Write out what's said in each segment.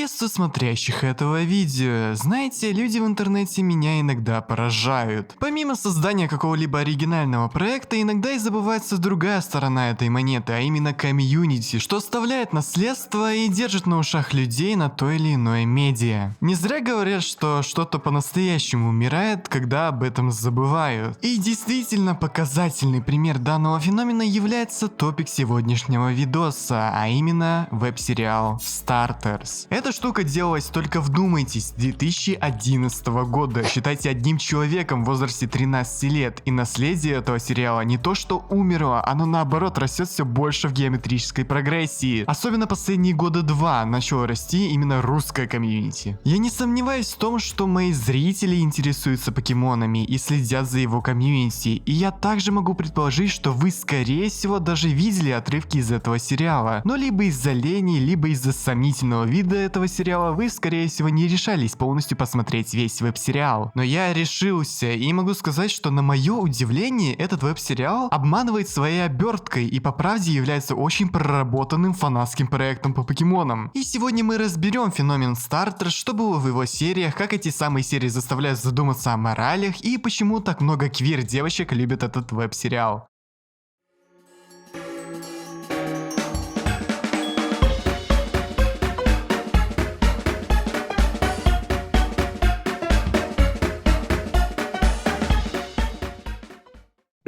Приветствую смотрящих этого видео. Знаете, люди в интернете меня иногда поражают. Помимо создания какого-либо оригинального проекта, иногда и забывается другая сторона этой монеты, а именно комьюнити, что оставляет наследство и держит на ушах людей на то или иное медиа. Не зря говорят, что что-то по-настоящему умирает, когда об этом забывают. И действительно показательный пример данного феномена является топик сегодняшнего видоса, а именно веб-сериал Starters. Эта штука делалась, только вдумайтесь, с 2011 года. Считайте, одним человеком в возрасте 13 лет. И наследие этого сериала не то что умерло, оно наоборот растет все больше в геометрической прогрессии. Особенно последние года два начало расти именно русское комьюнити. Я не сомневаюсь в том, что мои зрители интересуются покемонами и следят за его комьюнити. И я также могу предположить, что вы скорее всего даже видели отрывки из этого сериала. Но либо из-за лени, либо из-за сомнительного вида этого сериала вы скорее всего не решались полностью посмотреть весь веб-сериал. Но я решился и могу сказать, что на мое удивление этот веб-сериал обманывает своей оберткой и по правде является очень проработанным фанатским проектом по покемонам. И сегодня мы разберем феномен Starters, что было в его сериях, как эти самые серии заставляют задуматься о моралях и почему так много квир-девочек любят этот веб-сериал.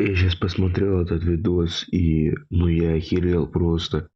Я сейчас посмотрел этот видос и, я охерел просто.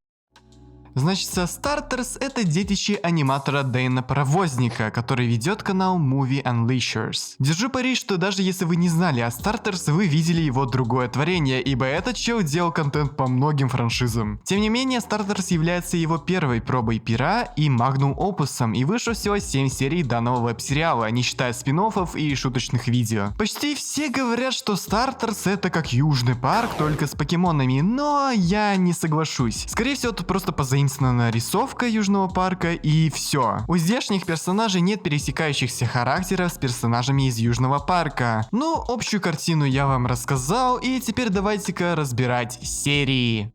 Значит, Starters — это детище аниматора Дэйна Паровозника, который ведет канал Movie Unleashers. Держу пари, что даже если вы не знали о Starters, вы видели его другое творение, ибо этот чел делал контент по многим франшизам. Тем не менее, Starters является его первой пробой пера и магнум опусом, и вышло всего 7 серий данного веб-сериала, не считая спин-оффов и шуточных видео. Почти все говорят, что Starters — это как Южный парк, только с покемонами, но я не соглашусь. Скорее всего, тут просто позаимствовано нарисовка Южного парка и все. У здешних персонажей нет пересекающихся характеров с персонажами из Южного парка. Ну, общую картину я вам рассказал, и теперь давайте-ка разбирать серии.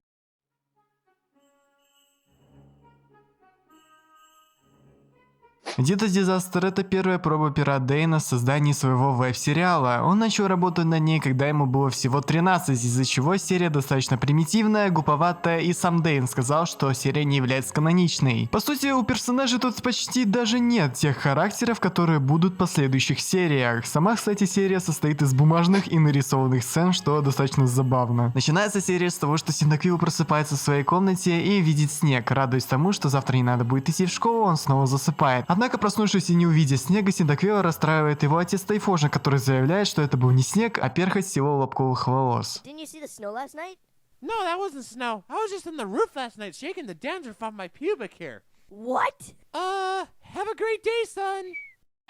Ditto Disaster — это первая проба пера Дэйна в создании своего веб-сериала. Он начал работать над ней, когда ему было всего 13, из-за чего серия достаточно примитивная, глуповатая, и сам Дэйн сказал, что серия не является каноничной. По сути, у персонажей тут почти даже нет тех характеров, которые будут в последующих сериях. Сама, кстати, серия состоит из бумажных и нарисованных сцен, что достаточно забавно. Начинается серия с того, что Cyndaquil просыпается в своей комнате и видит снег, радуясь тому, что завтра не надо будет идти в школу, он снова засыпает. Однако, проснувшись и не увидя снега, Cyndaquil расстраивает его отец Тайфожа, который заявляет, что это был не снег, а перхоть всего лобковых волос. No, that wasn't snow. I was just on the roof last night shaking the dandruff off my pubic hair. What? Have a great day, son.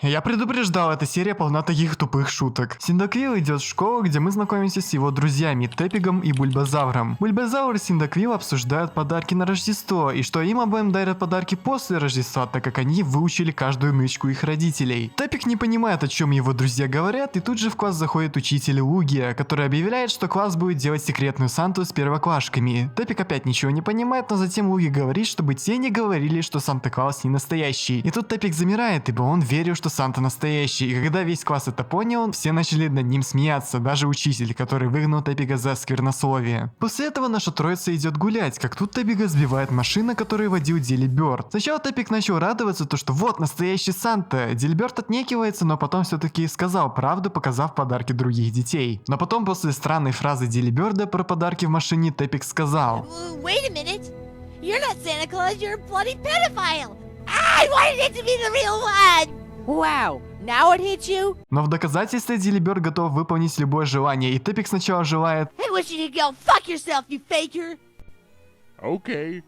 Я предупреждал, эта серия полна таких тупых шуток. Cyndaquil идет в школу, где мы знакомимся с его друзьями Тепигом и Бульбазавром. Бульбазавр и Cyndaquil обсуждают подарки на Рождество, и что им обоим дарят подарки после Рождества, так как они выучили каждую нычку их родителей. Тепиг не понимает, о чем его друзья говорят, и тут же в класс заходит учитель Лугия, который объявляет, что класс будет делать секретную Санту с первоклашками. Тепиг опять ничего не понимает, но затем Луги говорит, чтобы те не говорили, что Санта-Клаус не настоящий. И тут Тепиг замирает, ибо он верил, что Санта настоящий, и когда весь класс это понял, все начали над ним смеяться, даже учитель, который выгнал Тепига за сквернословие. После этого наша троица идет гулять, как тут Тепига сбивает машина, которую водил Делиберт. Сначала Тепиг начал радоваться, то что вот настоящий Санта. Делиберт отнекивается, но потом все-таки сказал правду, показав подарки других детей. Но потом после странной фразы Делиберда про подарки в машине Тепиг сказал: Wait a minute. You're not Santa Claus, you're a bloody pedophile. I wanted it to be the real one. Wow, now it hit you? Но в доказательство Делиберт готов выполнить любое желание, и Тепиг сначала желает: I wish you could go fuck yourself, you faker. Okay.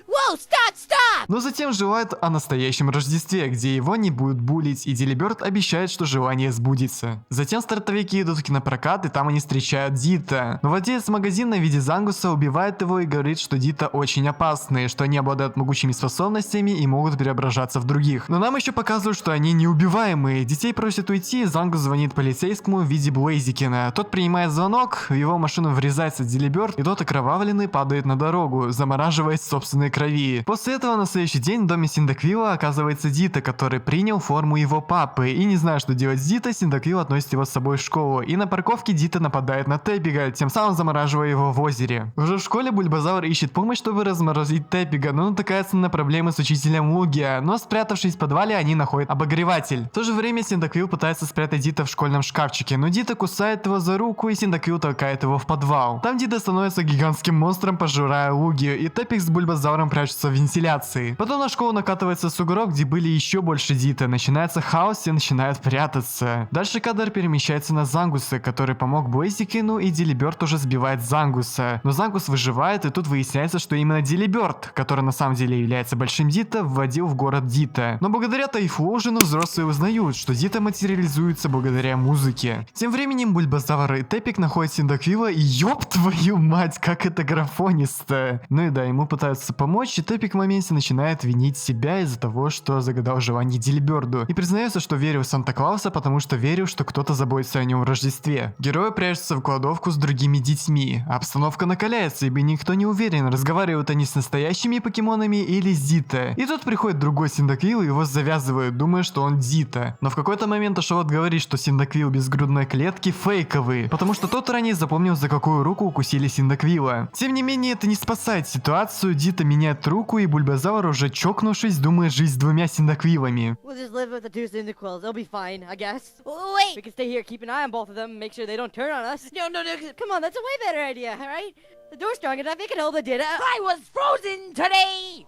Whoa, stop! Но затем желает о настоящем Рождестве, где его не будут булить, и Делиберт обещает, что желание сбудется. Затем стартовики идут в кинопрокат, и там они встречают Дита. Но владелец магазина в виде Зангуса убивает его и говорит, что Дита очень опасные, что они обладают могучими способностями и могут преображаться в других. Но нам еще показывают, что они неубиваемые. Детей просят уйти, Зангус звонит полицейскому в виде Блейзикина. Тот принимает звонок, в его машину врезается Делиберт, и тот окровавленный падает на дорогу, замораживаясь в собственной крови. После этого на следующий день в доме Синдаквилла оказывается Дита, который принял форму его папы. И не зная, что делать с Дита, Синдаквилл относит его с собой в школу. И на парковке Дита нападает на Теппига, тем самым замораживая его в озере. Уже в школе Бульбазавр ищет помощь, чтобы разморозить Теппига, но натыкается на проблемы с учителем Лугия. Но спрятавшись в подвале, они находят обогреватель. В то же время Синдаквилл пытается спрятать Дита в школьном шкафчике, но Дита кусает его за руку, и Синдаквилл толкает его в подвал. Там Дита становится гигантским монстром, пожирая Лугию, и Теппик с Бульбазавром прячутся в вентиляции. Потом на школу накатывается сугроб, где были еще больше Дита. Начинается хаос, все начинают прятаться. Дальше кадр перемещается на Зангуса, который помог Блейзикину, и Делиберт уже сбивает Зангуса. Но Зангус выживает, и тут выясняется, что именно Делиберт, который на самом деле является большим Дита, вводил в город Дита. Но благодаря Тайфлоужену взрослые узнают, что Дита материализуется благодаря музыке. Тем временем Бульбазавр и Теппик находят Синдаквилла, и ёб твою мать, как это графонисто. Ну и да, ему пытаются помочь, и Теппик в моменте начинает винить себя из-за того, что загадал желание Делиберду. И признается, что верил в Санта-Клауса, потому что верил, что кто-то заботится о нем в Рождестве. Герои прячутся в кладовку с другими детьми. Обстановка накаляется, ибо никто не уверен, разговаривают они с настоящими покемонами или с Дита. И тут приходит другой Синдаквилл, и его завязывают, думая, что он Дита. Но в какой-то момент Ашот говорит, что Синдаквилл без грудной клетки фейковый, потому что тот ранее запомнил, за какую руку укусили Синдаквилла. Тем не менее, это не спасает ситуацию, Дита меняет руку, и Бульбазавр, уже чокнувшись, думает жить с двумя Синдаквиллами. We'll just live with the two Cyndaquils. They'll be fine, I guess. Wait! We can stay here, keep an eye on both of them, make sure they don't turn on us. No. Come on, that's a way better idea, alright? The door's strong enough, it can hold the data. I was frozen today!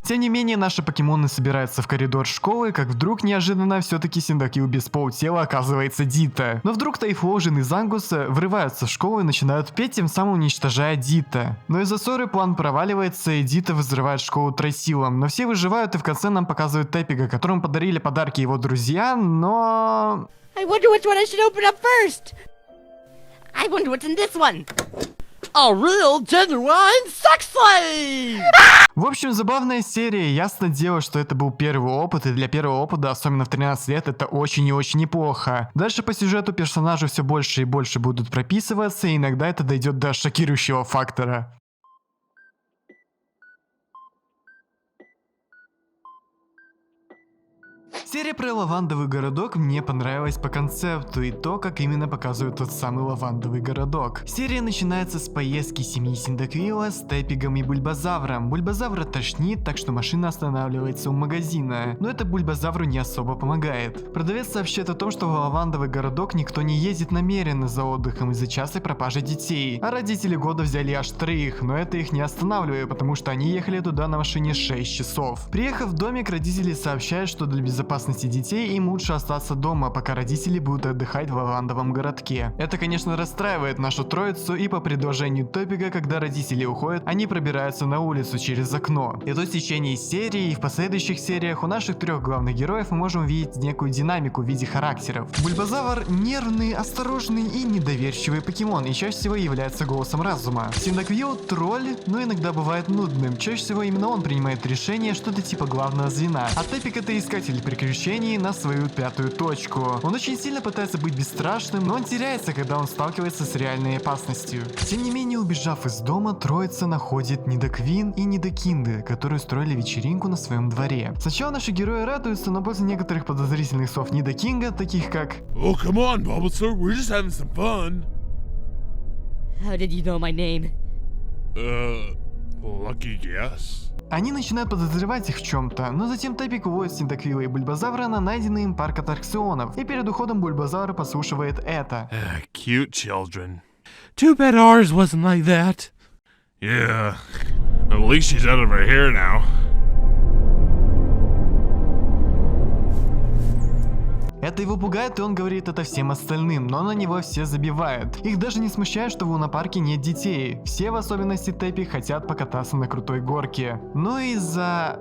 Тем не менее, наши покемоны собираются в коридор школы, как вдруг неожиданно все-таки Синдаквилл без полтела оказывается Дита. Но вдруг Тайфлоужен и Зангус врываются в школу и начинают петь, тем самым уничтожая Дита. Но из-за ссоры план проваливается, и Дита взрывает школу трайсилом. Но все выживают, и в конце нам показывают Теппига, которому подарили подарки его друзья, но... I wonder which one I should open up first! I wonder what's in this one! A real genuine sex slave! В общем, забавная серия. Ясно дело, что это был первый опыт, и для первого опыта, особенно в 13 лет, это очень и очень неплохо. Дальше по сюжету персонажи все больше и больше будут прописываться, и иногда это дойдет до шокирующего фактора. Серия про лавандовый городок мне понравилась по концепту и то, как именно показывают тот самый лавандовый городок. Серия начинается с поездки семьи Синдаквилла с Теппигом и Бульбазавром. Бульбазавра тошнит, так что машина останавливается у магазина, но это Бульбазавру не особо помогает. Продавец сообщает о том, что в лавандовый городок никто не ездит намеренно за отдыхом из-за частой пропажи детей, а родители года взяли аж 3, но это их не останавливает, потому что они ехали туда на машине 6 часов. Приехав в домик, родители сообщают, что для безопасности детей им лучше остаться дома, пока родители будут отдыхать в лавандовом городке. Это, конечно, расстраивает нашу троицу, и по предложению Теппига, когда родители уходят, они пробираются на улицу через окно. И тут в течение серии и в последующих сериях у наших трех главных героев мы можем видеть некую динамику в виде характеров. Бульбазавр нервный, осторожный и недоверчивый покемон, и чаще всего является голосом разума. Синдаквилл тролль, но иногда бывает нудным. Чаще всего именно он принимает решение, что-то типа главного звена. А Теппик — это искатель приключений на свою пятую точку. Он очень сильно пытается быть бесстрашным, но он теряется, когда он сталкивается с реальной опасностью. Тем не менее, убежав из дома, троица находит Нидоквин и Нидокинды, которые устроили вечеринку на своем дворе. Сначала наши герои радуются, но после некоторых подозрительных слов Нидокинга, таких как Oh, come on, Bulbasaur, we're just having some fun. How did you know my name? Lucky guess. они начинают подозревать их в чем-то, но затем Теппик уводит Синдаквилла и Бульбазавра на найденный им парк аттракционов, и перед уходом Бульбазавр послушивает это. Cute children. Too bad ours wasn't like that. Yeah. At least she's out of her hair now. Это его пугает, и он говорит это всем остальным, но на него все забивают. Их даже не смущает, что в лунопарке нет детей. Все, в особенности Тэппи, хотят покататься на крутой горке. Но из-за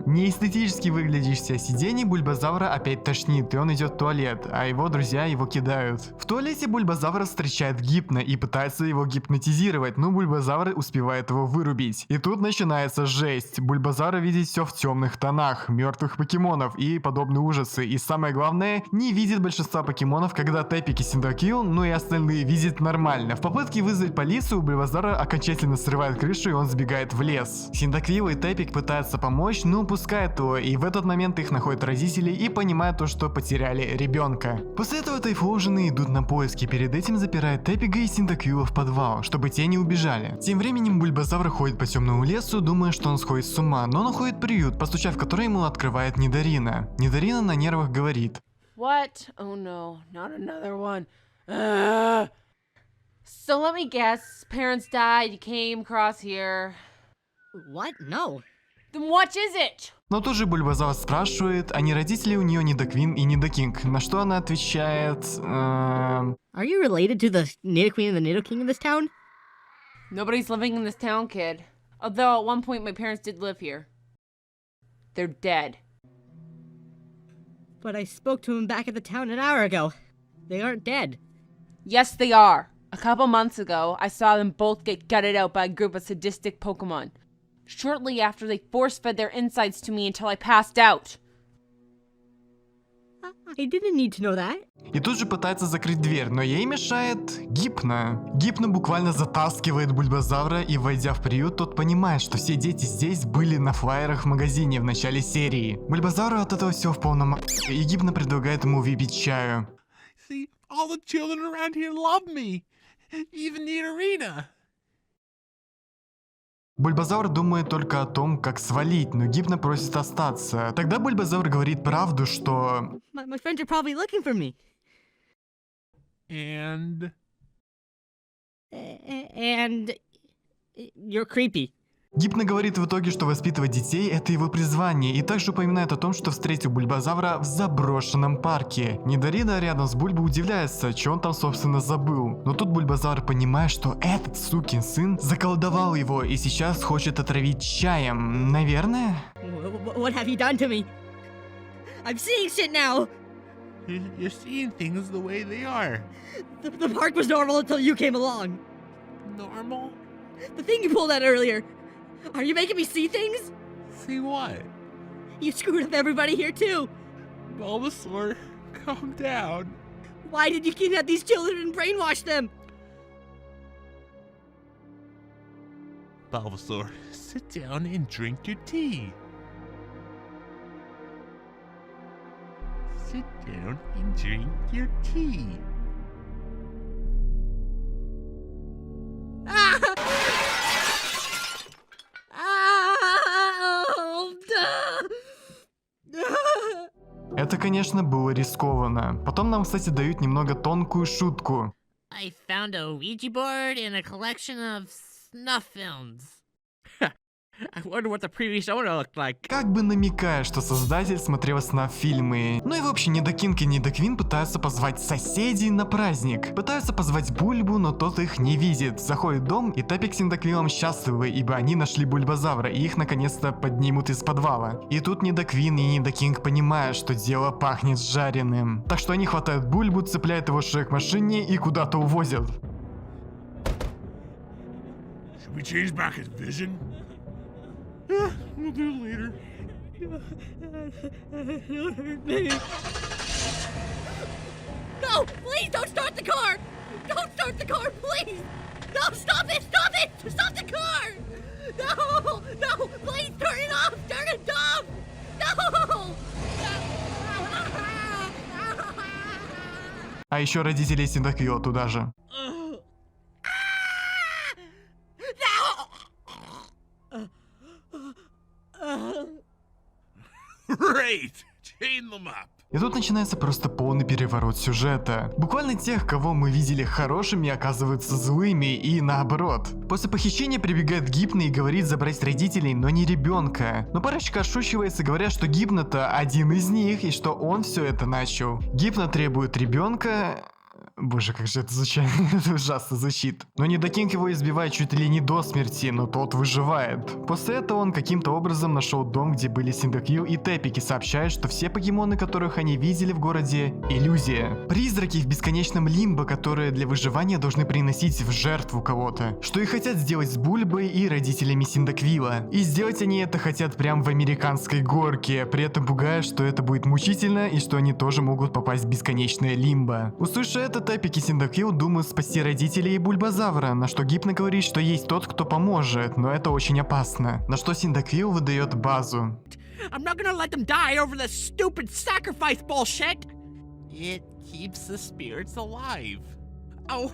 неэстетически выглядящих сидений Бульбазавра опять тошнит, и он идет в туалет, а его друзья его кидают. В туалете Бульбазавра встречает Гипно и пытается его гипнотизировать, но Бульбазавр успевает его вырубить. И тут начинается жесть. Бульбазавр видит все в темных тонах, мертвых покемонов и подобные ужасы. И самое главное, не видит большинства покемонов, когда Тэппи и Синдаквил, ну и остальные видят нормально. В попытке вызвать полицию у Бульбазавра окончательно срывает крышу, и он сбегает в лес. Синдаквил и Тэппи пытаются помочь, но упускают его, и в этот момент их находят родители и понимают то, что потеряли ребенка. После этого Тайфоужены идут на поиски, перед этим запирают Тэппига и Синдаквила в подвал, чтобы те не убежали. Тем временем Бульбазавр ходит по темному лесу, думая, что он сходит с ума, но находит приют, постучав в который ему открывает Нидарина. Нидарина на нервах говорит: What? Oh no, not another one. So let me guess. Parents died, you came across here. What? No. Then what is it? Но тут же Бульбазавр спрашивает, а не родители у нее Нидоквин и Нидокинг, на что она отвечает... Are you related to the Nidoqueen and the Nidoking in this town? Nobody's living in this town, kid. Although at one point my parents did live here. They're dead. But I spoke to him back at the town an hour ago. They aren't dead. Yes, they are. A couple months ago, I saw them both get gutted out by a group of sadistic Pokemon. Shortly after, they force-fed their insides to me until I passed out. I didn't need to know that. И тут же пытается закрыть дверь, но ей мешает Гипно. Гипно буквально затаскивает Бульбазавра, и войдя в приют, тот понимает, что все дети здесь были на флайерах в магазине в начале серии. Бульбазавру от этого все в полном и Гипно предлагает ему выпить чаю. See, all the children around here love me. Even Nidorina. Бульбазавр думает только о том, как свалить, но Гипно просит остаться. Тогда Бульбазавр говорит правду, что... My friends are probably looking for me. And And you're creepy. Гипно говорит в итоге, что воспитывать детей — это его призвание, и также упоминает о том, что встретил Бульбазавра в заброшенном парке. Нидарина рядом с Бульбой удивляется, что он там собственно забыл. Но тут Бульбазавр понимает, что этот сукин сын заколдовал его и сейчас хочет отравить чаем. Наверное? What have you done to me? I'm seeing shit now. you're seeing things the way they are. The park was normal until you came along. Normal? The thing you pulled out earlier. Are you making me see things? See what? You screwed up everybody here too. Bulbasaur, calm down. Why did you kidnap these children and brainwash them? Bulbasaur, sit down and drink your tea. Sit down and drink your tea. Это, конечно, было рискованно. Потом нам, кстати, дают немного тонкую шутку. I found a Ouija board and a collection of snuff films. I wonder what the previous owner looked like. Как бы намекая, что создатель смотрел снаф-фильмы. Ну и в общем, Нидокинг и Нидоквин пытаются позвать соседей на праздник. Пытаются позвать Бульбу, но тот их не видит. Заходит в дом, и Тэппик с Нидоквилом счастливы, ибо они нашли Бульбазавра, и их наконец-то поднимут из подвала. И тут Нидоквин и Нидокинг понимают, что дело пахнет жареным. Так что они хватают Бульбу, цепляют его шею к машине и куда-то увозят. Should we change back his vision? We'll do it later. Don't hurt me. No! Please don't start the car! Don't start the car, please! No, stop it! Stop it! Stop the car! No! No! Please turn it off! Turn it off! No! А еще родители Синдаквила туда же. Great! Chain them up. И тут начинается просто полный переворот сюжета. Буквально тех, кого мы видели хорошими, оказываются злыми и наоборот. После похищения прибегает Гипно и говорит забрать родителей, но не ребенка. Но парочка отшучивается, говоря, что Гипно-то один из них и что он все это начал. Гипно требует ребенка. Боже, как же это звучит. Это ужасно звучит. Но Нидокинг его избивает чуть ли не до смерти, но тот выживает. После этого он каким-то образом нашел дом, где были Синдаквилл и Тепик, и сообщает, что все покемоны, которых они видели в городе, иллюзия. Призраки в бесконечном лимбо, которые для выживания должны приносить в жертву кого-то. Что и хотят сделать с Бульбой и родителями Синдаквилла. И сделать они это хотят прям в американской горке, при этом пугая, что это будет мучительно и что они тоже могут попасть в бесконечное лимбо. Услышав это, Тепик и Синдаквилл думают спасти родителей и Бульбазавра, на что Гипно говорит, что есть тот, кто поможет, но это очень опасно. На что Синдаквилл выдает базу. I'm not gonna let them die over this stupid sacrifice bullshit! It keeps the spirits alive. Oh,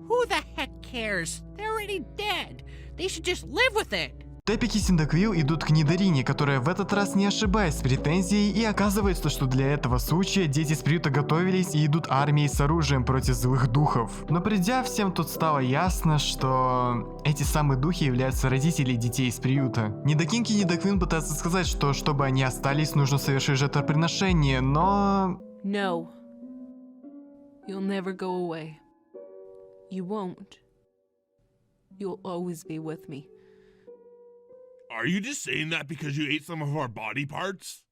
who the heck cares? They're already dead. They should just live with it. Тепик и Синдаквилл идут к Нидарине, которая в этот раз не ошибаясь с претензией, и оказывается, что для этого случая дети с приюта готовились и идут армией с оружием против злых духов. Но придя, всем тут стало ясно, что эти самые духи являются родители детей из приюта. Нидокинг и Нидоквин пытаются сказать, что чтобы они остались, нужно совершить жертвоприношение, но... No. You'll never go away. You won't. You'll always be with me. Are you just saying that because you ate some of our body parts?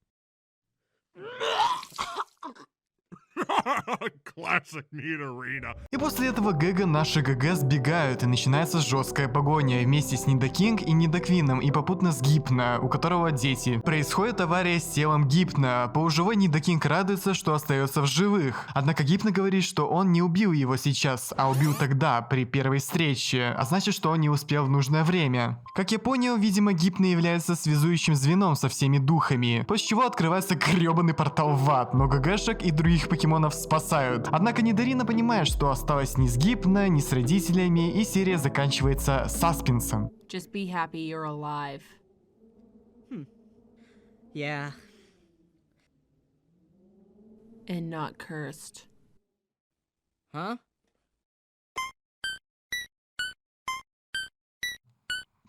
Classic Nidorina. И после этого Гэга наши ГГ сбегают, и начинается жесткая погоня вместе с Нидокинг и Нидоквином, и попутно с Гипно, у которого дети. Происходит авария с телом Гипно. Полуживой Нидокинг радуется, что остается в живых. Однако Гипно говорит, что он не убил его сейчас, а убил тогда, при первой встрече, а значит, что он не успел в нужное время. Как я понял, видимо, Гипно является связующим звеном со всеми духами, после чего открывается гребаный портал в ад, но ГГшек и других покемонов спасают. Однако Нидарина понимает, что осталось ни с Гипно, ни с родителями, и серия заканчивается саспенсом. Just be happy you're alive. Yeah. And not cursed. Huh?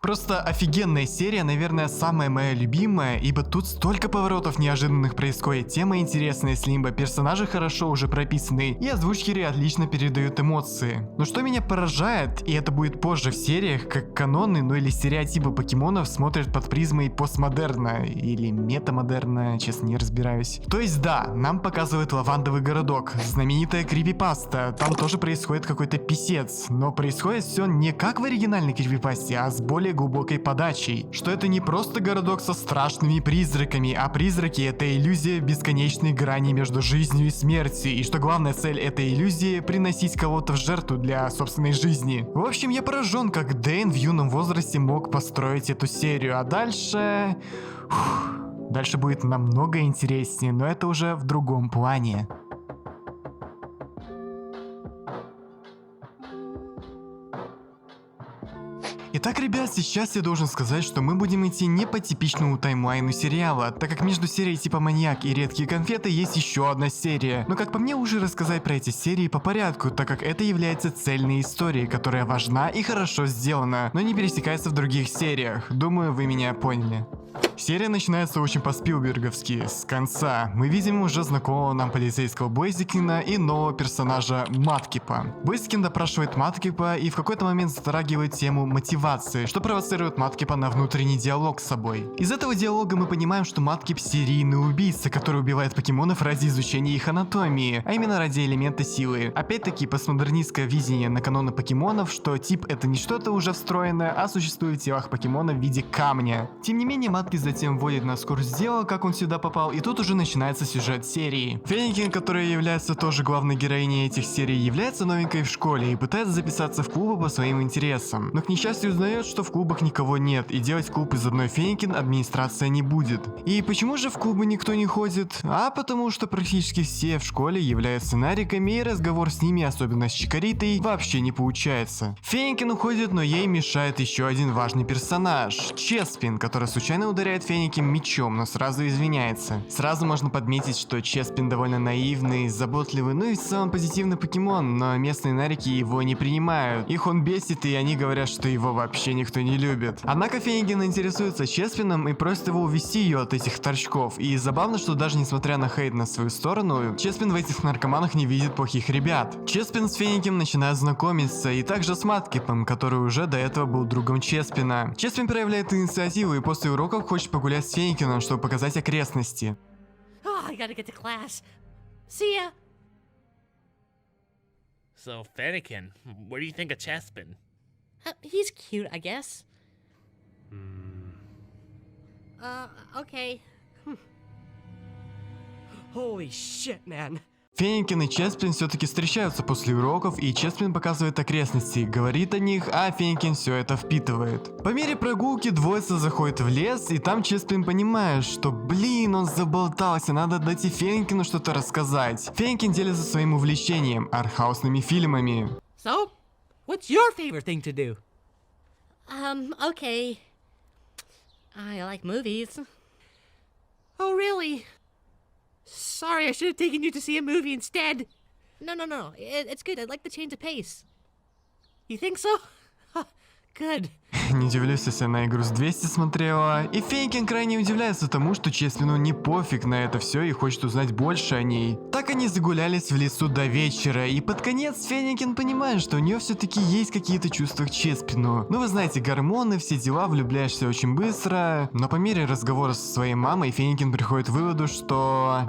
Просто офигенная серия, наверное, самая моя любимая, ибо тут столько поворотов неожиданных происходит, тема интересная с Лимбо, персонажи хорошо уже прописаны, и озвучкеры отлично передают эмоции. Но что меня поражает, и это будет позже в сериях, как каноны, ну или стереотипы покемонов смотрят под призмой постмодерна, или метамодерна, честно не разбираюсь. То есть да, нам показывают лавандовый городок, знаменитая крипипаста, там тоже происходит какой-то писец, но происходит все не как в оригинальной крипипасте, а с более глубокой подачей. Что это не просто городок со страшными призраками, а призраки — это иллюзия бесконечной грани между жизнью и смертью, и что главная цель этой иллюзии — приносить кого-то в жертву для собственной жизни. В общем, я поражен, как Дэйн в юном возрасте мог построить эту серию, а дальше... Дальше будет намного интереснее, но это уже в другом плане. Итак, ребят, сейчас я должен сказать, что мы будем идти не по типичному таймлайну сериала, так как между серией типа Маньяк и Редкие конфеты есть еще одна серия. Но как по мне, лучше рассказать про эти серии по порядку, так как это является цельной историей, которая важна и хорошо сделана, но не пересекается в других сериях. Думаю, вы меня поняли. Серия начинается очень по-спилберговски, с конца. Мы видим уже знакомого нам полицейского Блейзикина и нового персонажа Маткипа. Блейзикин допрашивает Маткипа и в какой-то момент затрагивает тему мотивации, что провоцирует Маткипа на внутренний диалог с собой. Из этого диалога мы понимаем, что Маткип серийный убийца, который убивает покемонов ради изучения их анатомии, а именно ради элемента силы. Опять-таки, постмодернистское видение на каноны покемонов, что тип это не что-то уже встроенное, а существует в телах покемона в виде камня. Тем не менее, Маткип затем вводит нас в курс дела, как он сюда попал, и тут уже начинается сюжет серии. Феникин, которая является тоже главной героиней этих серий, является новенькой в школе и пытается записаться в клубы по своим интересам. Но к несчастью узнает, что в клубах никого нет, и делать клуб из одной Феникин администрация не будет. И почему же в клубы никто не ходит? А потому что практически все в школе являются нариками, и разговор с ними, особенно с Чикаритой, вообще не получается. Феникин уходит, но ей мешает еще один важный персонаж — Чеспин, который случайно ударяет угрожает Феникин мечом, но сразу извиняется. Сразу можно подметить, что Чеспин довольно наивный, заботливый, ну и в целом позитивный покемон, но местные нарики его не принимают. Их он бесит, и они говорят, что его вообще никто не любит. Однако Феникин интересуется Чеспином и просит его увести ее от этих торчков. И забавно, что даже несмотря на хейт на свою сторону, Чеспин в этих наркоманах не видит плохих ребят. Чеспин с Феником начинает знакомиться, и также с Маткипом, который уже до этого был другом Чеспина. Чеспин проявляет инициативу и после уроков хочет погулять с Феникином, чтобы показать окрестности. Oh, I gotta get to class. See ya. So, Fennekin, what do you think of Chespin? He's cute, I guess. Okay. Holy shit, man. Феникин и Чеспин все-таки встречаются после уроков, и Чеспин показывает окрестности, говорит о них, а Феникин все это впитывает. По мере прогулки двоица заходит в лес, и там Чеспин понимает, что блин, он заболтался, надо дать и Феникину что-то рассказать. Феникин делится своим увлечением, артхаусными фильмами. So, what's your favorite thing to do? Okay. I like movies. Oh, really? Sorry, I should have taken you to see a movie instead. No. It's good. I'd like the change of pace. You think so? Good. Не удивлюсь, если она игру с 200 смотрела. И Феникин крайне удивляется тому, что Чеспину не пофиг на это все и хочет узнать больше о ней. Так они загулялись в лесу до вечера, и под конец Феникин понимает, что у нее все-таки есть какие-то чувства к Чеспину. Ну вы знаете, гормоны, все дела, влюбляешься очень быстро. Но по мере разговора со своей мамой Феникин приходит к выводу, что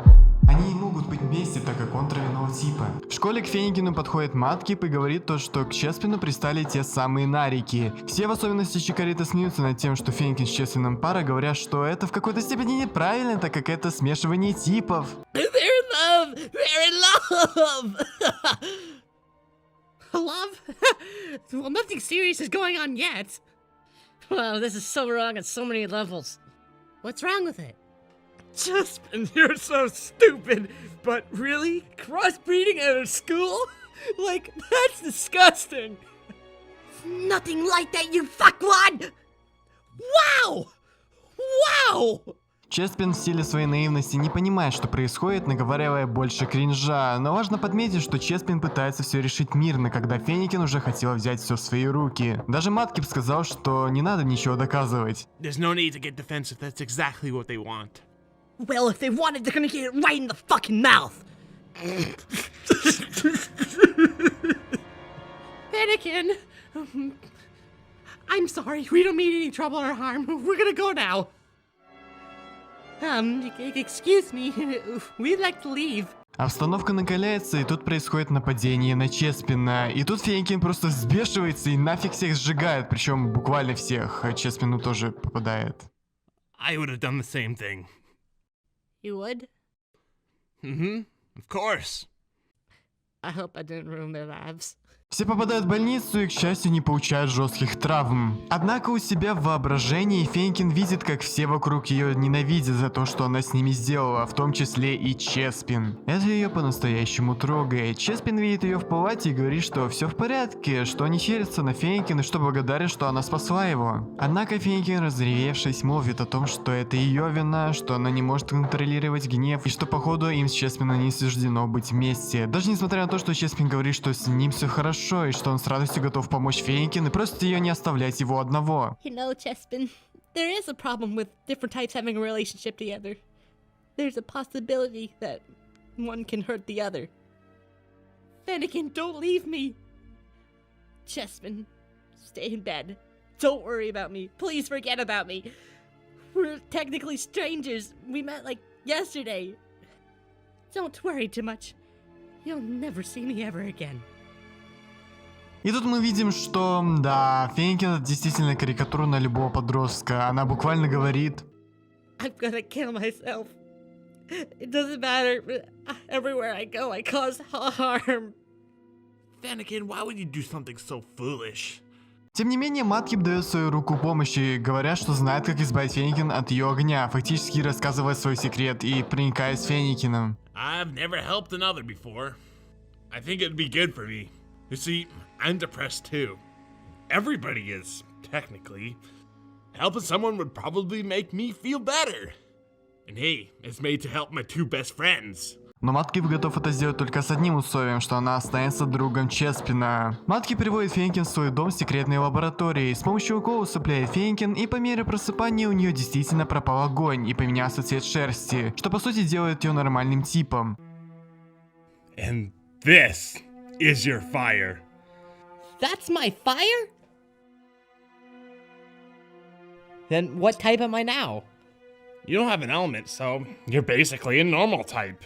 они не могут быть вместе, так как он травяного типа. В школе к Феникину подходит Маткип и говорит то, что к Чеспину пристали те самые нарики. Все в особенности Чикарита смеются над тем, что Феникин с Чеспином пара, говорят, что это в какой-то степени неправильно, так как это смешивание типов. They're in love! They're in love! Love? Well, nothing serious is going on yet. Wow, this is so wrong on so many levels. What's wrong with it? Chespin, you're so stupid. But really? Crossbreeding at a school? Like, that's disgusting. Nothing like that, you fuckwad! Wow! Wow! Чеспин в стиле своей наивности не понимает, что происходит, наговаривая больше кринжа, но важно подметить, что Чеспин пытается все решить мирно, когда Феникин уже хотела взять все в свои руки. Даже Маткип сказал, что не надо ничего доказывать. There's no need to get defensive. That's exactly what they want. Well, if they want it, they're gonna get it right in the fucking mouth. Fennekin, I'm sorry. We don't mean any trouble or harm. We're gonna go now. Excuse me. We'd like to leave. Обстановка накаляется, и тут происходит нападение на Чеспина. И тут Феникин просто взбешивается и нафиг всех сжигает, причем буквально всех. А Чеспину тоже попадает. I would have done the same thing. You would? Of course. I hope I didn't ruin their lives. Все попадают в больницу и, к счастью, не получают жестких травм. Однако у себя в воображении Феникин видит, как все вокруг ее ненавидят за то, что она с ними сделала, в том числе и Чеспин. Это ее по-настоящему трогает. Чеспин видит ее в палате и говорит, что все в порядке, что они херятся на Феникин и что благодарен, что она спасла его. Однако Феникин, разревевшись, молвит о том, что это ее вина, что она не может контролировать гнев и что, походу, им с Чеспином не суждено быть вместе. Даже несмотря на то, что Чеспин говорит, что с ним все хорошо, и что он с радостью готов помочь Феникин и просит ее не оставлять его одного. You know, Chespin, there is a problem with different types having a relationship together. There's a possibility that one can hurt the other. Fennekin, don't leave me. Chespin, stay in bed. Don't worry about me. Please forget about me. We're technically strangers. We met like yesterday. Don't worry too much. You'll never see me ever again. И тут мы видим, что, да, Феникин это действительно карикатура на любого подростка. Она буквально говорит: I'm gonna kill myself. It doesn't matter. Everywhere I go, I cause harm. Fennekin, why would you do something so foolish? Тем не менее, Маткип дает свою руку помощи, говоря, что знает, как избавить Феникин от ее огня, фактически рассказывая свой секрет и проникаясь Феникином. I've never helped another before. I think it'd be good for me. You see, I'm depressed too. Everybody is, technically. Helping someone would probably make me feel better. And hey, it's made to help my two best friends. Но Маткип готов это сделать только с одним условием, что она останется другом Чеспина. Маткип приводит Феникин в свой дом с секретной лабораторией, с помощью укола усыпляет Феникин, и по мере просыпания у нее действительно пропал огонь и поменялся цвет шерсти, что по сути делает ее нормальным типом. And this is your fire. That's my fire? Then what type am I now? You don't have an element, so you're basically a normal type.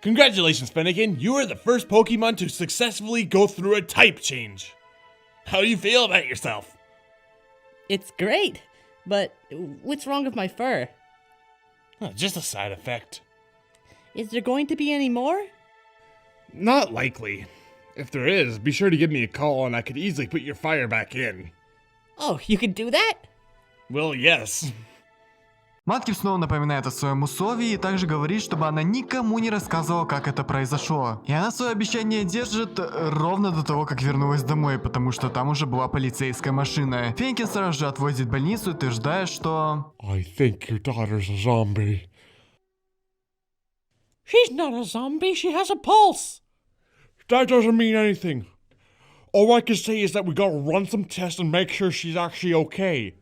Congratulations, Fennekin! You are the first Pokemon to successfully go through a type change. How do you feel about yourself? It's great, but what's wrong with my fur? Just a side effect. Is there going to be any more? Not likely. If there is, be sure to give me a call and I could easily put your fire back in. Oh, you can do that? Well, yes. Маткип снова напоминает о своем условии и также говорит, чтобы она никому не рассказывала, как это произошло. И она свое обещание держит ровно до того, как вернулась домой, потому что там уже была полицейская машина. Феникин сразу же отвозит в больницу, утверждая, что... I think your daughter's a zombie. She's not a zombie, she has a pulse. That doesn't mean anything. All I can say is that we gotta run some tests and make sure she's actually okay.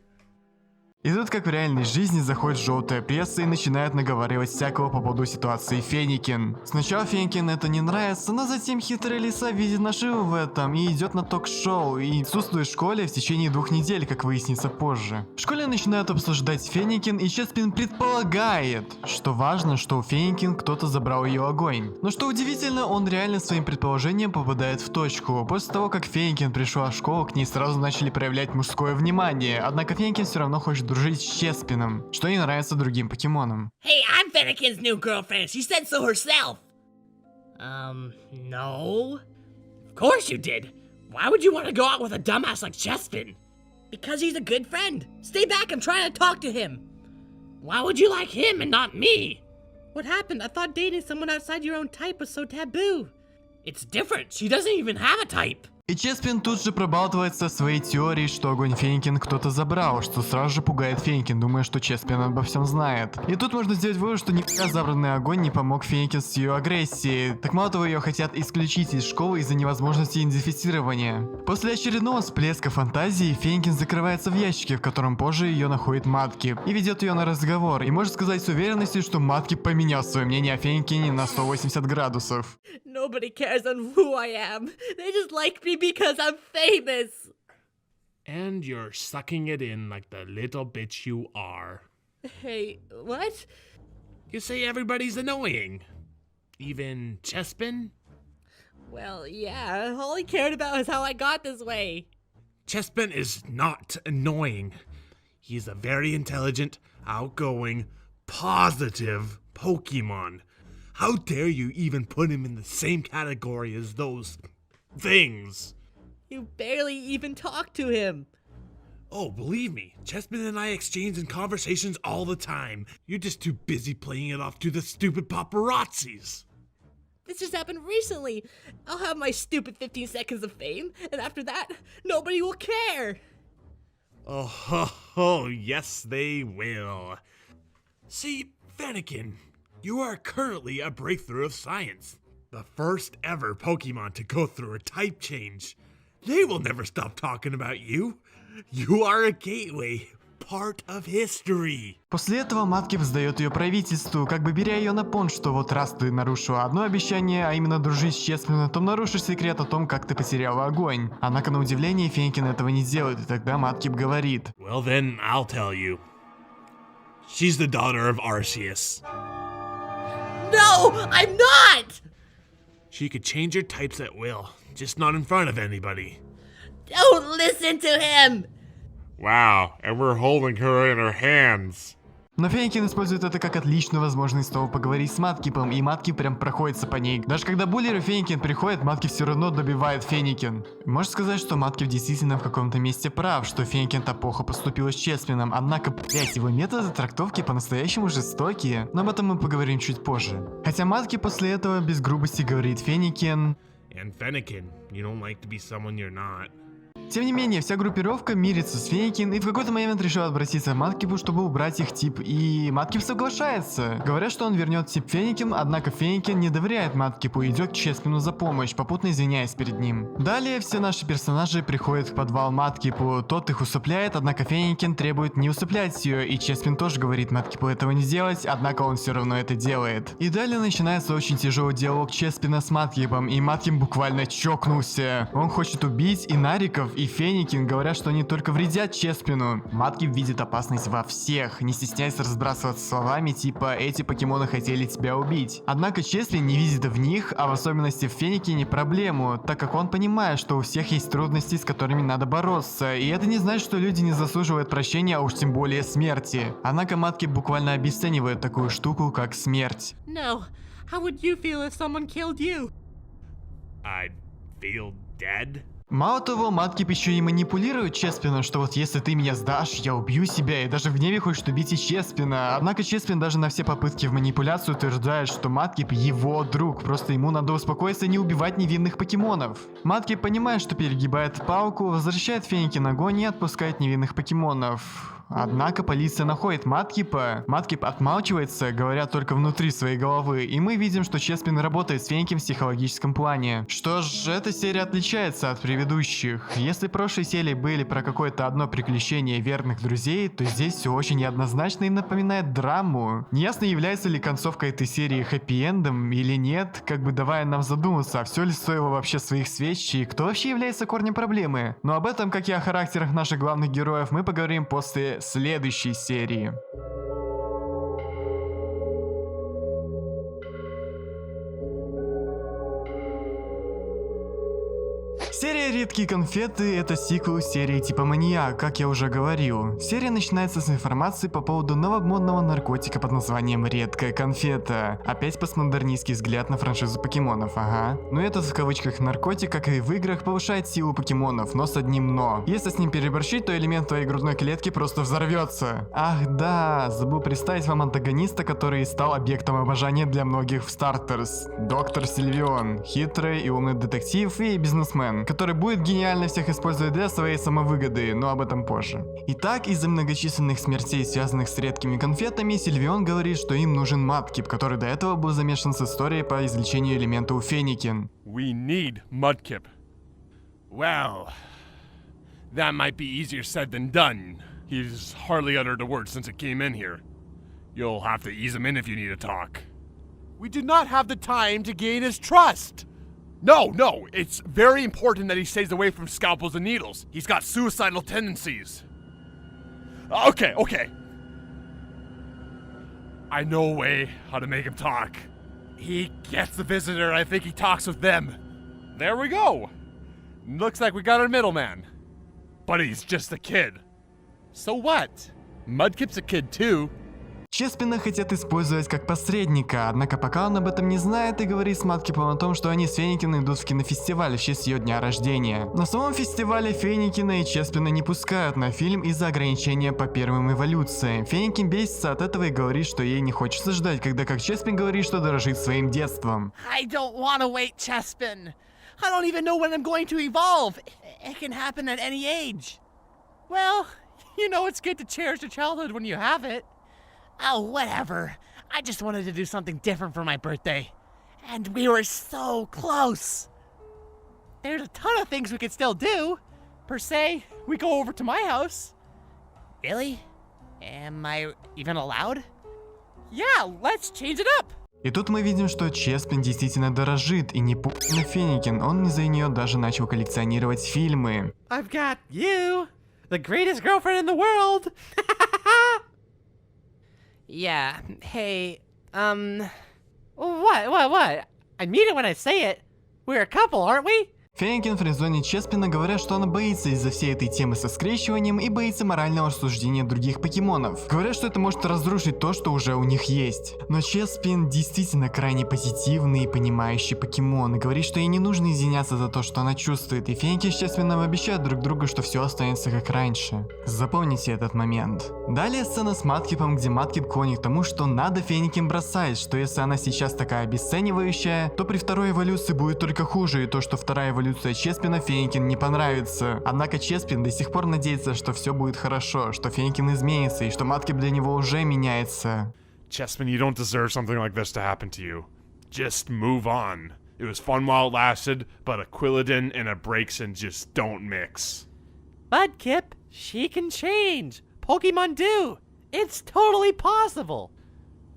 И тут, как в реальной жизни, заходит желтая пресса и начинает наговаривать всякого по поводу ситуации Феникин. Сначала Феникин это не нравится, но затем хитрая лиса видит наживу в этом и идет на ток-шоу и отсутствует в школе в течение 2 недель, как выяснится позже. В школе начинают обсуждать Феникин, и Чеспин предполагает, что важно, что у Феникин кто-то забрал ее огонь. Но что удивительно, он реально своим предположением попадает в точку. После того, как Феникин пришла в школу, к ней сразу начали проявлять мужское внимание, однако Феникин все равно хочет дружить с Чеспином, что не нравится другим покемонам. Hey, I'm Fennekin's new girlfriend. She said so herself. No. Of course you did. Why would you want to go out with a dumbass like Chespin? Because he's a good friend. Stay back, I'm trying to talk to him. Why would you like him and not me? What happened? I thought dating someone outside your own type was so taboo. It's different. She doesn't even have a type. И Чеспин тут же пробалтывается своей теорией, что огонь Феникин кто-то забрал, что сразу же пугает Феникин, думая, что Чеспин обо всем знает. И тут можно сделать вывод, что никогда забранный огонь не помог Феникин с ее агрессией. Так мало того, ее хотят исключить из школы из-за невозможности идентифицирования. После очередного всплеска фантазии Феникин закрывается в ящике, в котором позже ее находит Маткип, и ведет ее на разговор, и может сказать с уверенностью, что Маткип поменял свое мнение о Феникине на 180 градусов. Nobody cares on who I am. They just like me because I'm famous. And you're sucking it in like the little bitch you are. Hey, what? You say everybody's annoying. Even Chespin? Well, yeah, all he cared about is how I got this way. Chespin is not annoying. He's a very intelligent, outgoing, positive Pokemon. How dare you even put him in the same category as those things? You barely even talk to him. Oh, believe me, Chespin and I exchange in conversations all the time. You're just too busy playing it off to the stupid paparazzis. This just happened recently. I'll have my stupid 15 seconds of fame, and after that, nobody will care. Oh, yes, they will. See, Fennekin, you are currently a breakthrough of science. The first ever Pokemon to go through a type change. They will never stop talking about you. You are a gateway, part of history. После этого Маткип сдает ее правительству, как бы беря ее на понт, что вот раз ты нарушила одно обещание, а именно дружить с Чеспином, то нарушишь секрет о том, как ты потеряла огонь. Однако на удивление Феникин этого не делает, и тогда Маткип говорит. Well then, I'll tell you. She's the daughter of Arceus. No, I'm not! She could change her types at will, just not in front of anybody. Don't listen to him! Wow, and we're holding her in our hands. Но Феникин использует это как отличную возможность снова поговорить с Маткипом, и Маткип прям проходится по ней. Даже когда Буллер и Феникин приходят, Маткип все равно добивает Феникин. Можно сказать, что Маткип действительно в каком-то месте прав, что Феникин-то плохо поступила с Чеспином, однако, блять, его методы трактовки по-настоящему жестокие. Но об этом мы поговорим чуть позже. Хотя Маткип после этого без грубости говорит Феникин... And Fennekin, you don't like to be someone you're not. Тем не менее, вся группировка мирится с Феникин и в какой-то момент решил обратиться к Маткипу, чтобы убрать их тип, и Маткип соглашается. Говорят, что он вернет тип Феникин, однако Феникин не доверяет Маткипу и идет к Чеспину за помощь, попутно извиняясь перед ним. Далее все наши персонажи приходят в подвал Маткипу, тот их усыпляет, однако Феникин требует не усыплять ее, и Чеспин тоже говорит Маткипу этого не делать, однако он все равно это делает. И далее начинается очень тяжелый диалог Чеспина с Маткипом, и Маткип буквально чокнулся. Он хочет убить и Нариков, и Феникин, говорят, что они только вредят Чеспину. Маткип видит опасность во всех, не стесняясь разбрасываться словами типа «эти покемоны хотели тебя убить». Однако Чеспин не видит в них, а в особенности в Феникине, проблему, так как он понимает, что у всех есть трудности, с которыми надо бороться, и это не значит, что люди не заслуживают прощения, а уж тем более смерти. Однако Маткип буквально обесценивает такую штуку, как смерть. No. How would you feel if someone killed you? I'd feel dead. Мало того, Маткип еще и манипулирует Чеспином, что вот если ты меня сдашь, я убью себя, и даже в гневе хочет убить и Чеспина. Однако Чеспин даже на все попытки в манипуляцию утверждает, что Маткип его друг, просто ему надо успокоиться и не убивать невинных покемонов. Маткип понимает, что перегибает палку, возвращает Феникин огонь и отпускает невинных покемонов. Однако полиция находит Маткипа. Маткип отмалчивается, говоря только внутри своей головы, и мы видим, что Чеспин работает с Феникин в психологическом плане. Что ж, эта серия отличается от предыдущих. Если прошлые серии были про какое-то одно приключение верных друзей, то здесь все очень неоднозначно и напоминает драму. Неясно, является ли концовка этой серии хэппи-эндом или нет, как бы давая нам задуматься, а все ли стоило вообще своих свеч и кто вообще является корнем проблемы. Но об этом, как и о характерах наших главных героев, мы поговорим после следующей серии. Серия «Редкие конфеты» — это сиквел серии типа «Маньяк», как я уже говорил. Серия начинается с информации по поводу новомодного наркотика под названием «Редкая конфета». Опять постмодернистский взгляд на франшизу покемонов, ага. Но этот в кавычках наркотик, как и в играх, повышает силу покемонов, но с одним «но». Если с ним переборщить, то элемент твоей грудной клетки просто взорвется. Ах да, забыл представить вам антагониста, который стал объектом обожания для многих в Стартерс. Доктор Сильвион, хитрый и умный детектив и бизнесмен, который будет гениально всех использовать для своей самовыгоды, но об этом позже. Итак, из-за многочисленных смертей, связанных с редкими конфетами, Сильвион говорит, что им нужен Маткип, который до этого был замешан с историей по извлечению элемента у Феникин. We need Mudkip. Well, that might be easier said than done. He's hardly uttered a word since it came in here. You'll have to ease him in if you need to talk. We did not have the time to gain his trust. No, it's very important that he stays away from scalpels and needles. He's got suicidal tendencies. Okay. I know a way how to make him talk. He gets the visitor, I think he talks with them. There we go. Looks like we got our middleman. But he's just a kid. So what? Mudkip's a kid too. Чеспина хотят использовать как посредника, однако пока он об этом не знает и говорит с Маткипом о том, что они с Феникиной идут в кинофестиваль в честь ее дня рождения. На самом фестивале Феникина и Чеспина не пускают на фильм из-за ограничения по первым эволюциям. Феникин бесится от этого и говорит, что ей не хочется ждать, когда как Чеспин говорит, что дорожит своим детством. I don't want to wait, Chespin. I don't even know when I'm going to evolve. It can happen at any age. Well, you know it's good to cherish your childhood when you have it. Oh, whatever. I just wanted to do something different for my birthday. And we were so close. There's a ton of things we could still do. Per se, we go over to my house. Really? Am I even allowed? Yeah, let's change it up. И тут мы видим, что Чеспин действительно дорожит, и не на Феникин, он из-за нее даже начал коллекционировать фильмы. I've got you, the greatest girlfriend in the world. Yeah, hey, what? I mean it when I say it. We're a couple, aren't we? Феникин френдзонит Чеспина, говорят, что она боится из-за всей этой темы со скрещиванием и боится морального осуждения других покемонов. Говорят, что это может разрушить то, что уже у них есть. Но Чеспин действительно крайне позитивный и понимающий покемон, и говорит, что ей не нужно извиняться за то, что она чувствует, и Феникин с Чеспином обещают друг другу, что все останется как раньше. Запомните этот момент. Далее сцена с Маткипом, где Маткип клонит к тому, что надо Феникин бросать, что если она сейчас такая обесценивающая, то при второй эволюции будет только хуже, и то, что вторая эволюция эволюция Чеспина Феникин не понравится. Однако Чеспин до сих пор надеется, что все будет хорошо, что Феникин изменится и что Маткип для него уже меняется. Chespin, you don't deserve something like this to happen to you. Just move on. It was fun while it lasted, but a Quilladin and a Braixen just don't mix. But Kip, she can change. Pokemon do. It's totally possible.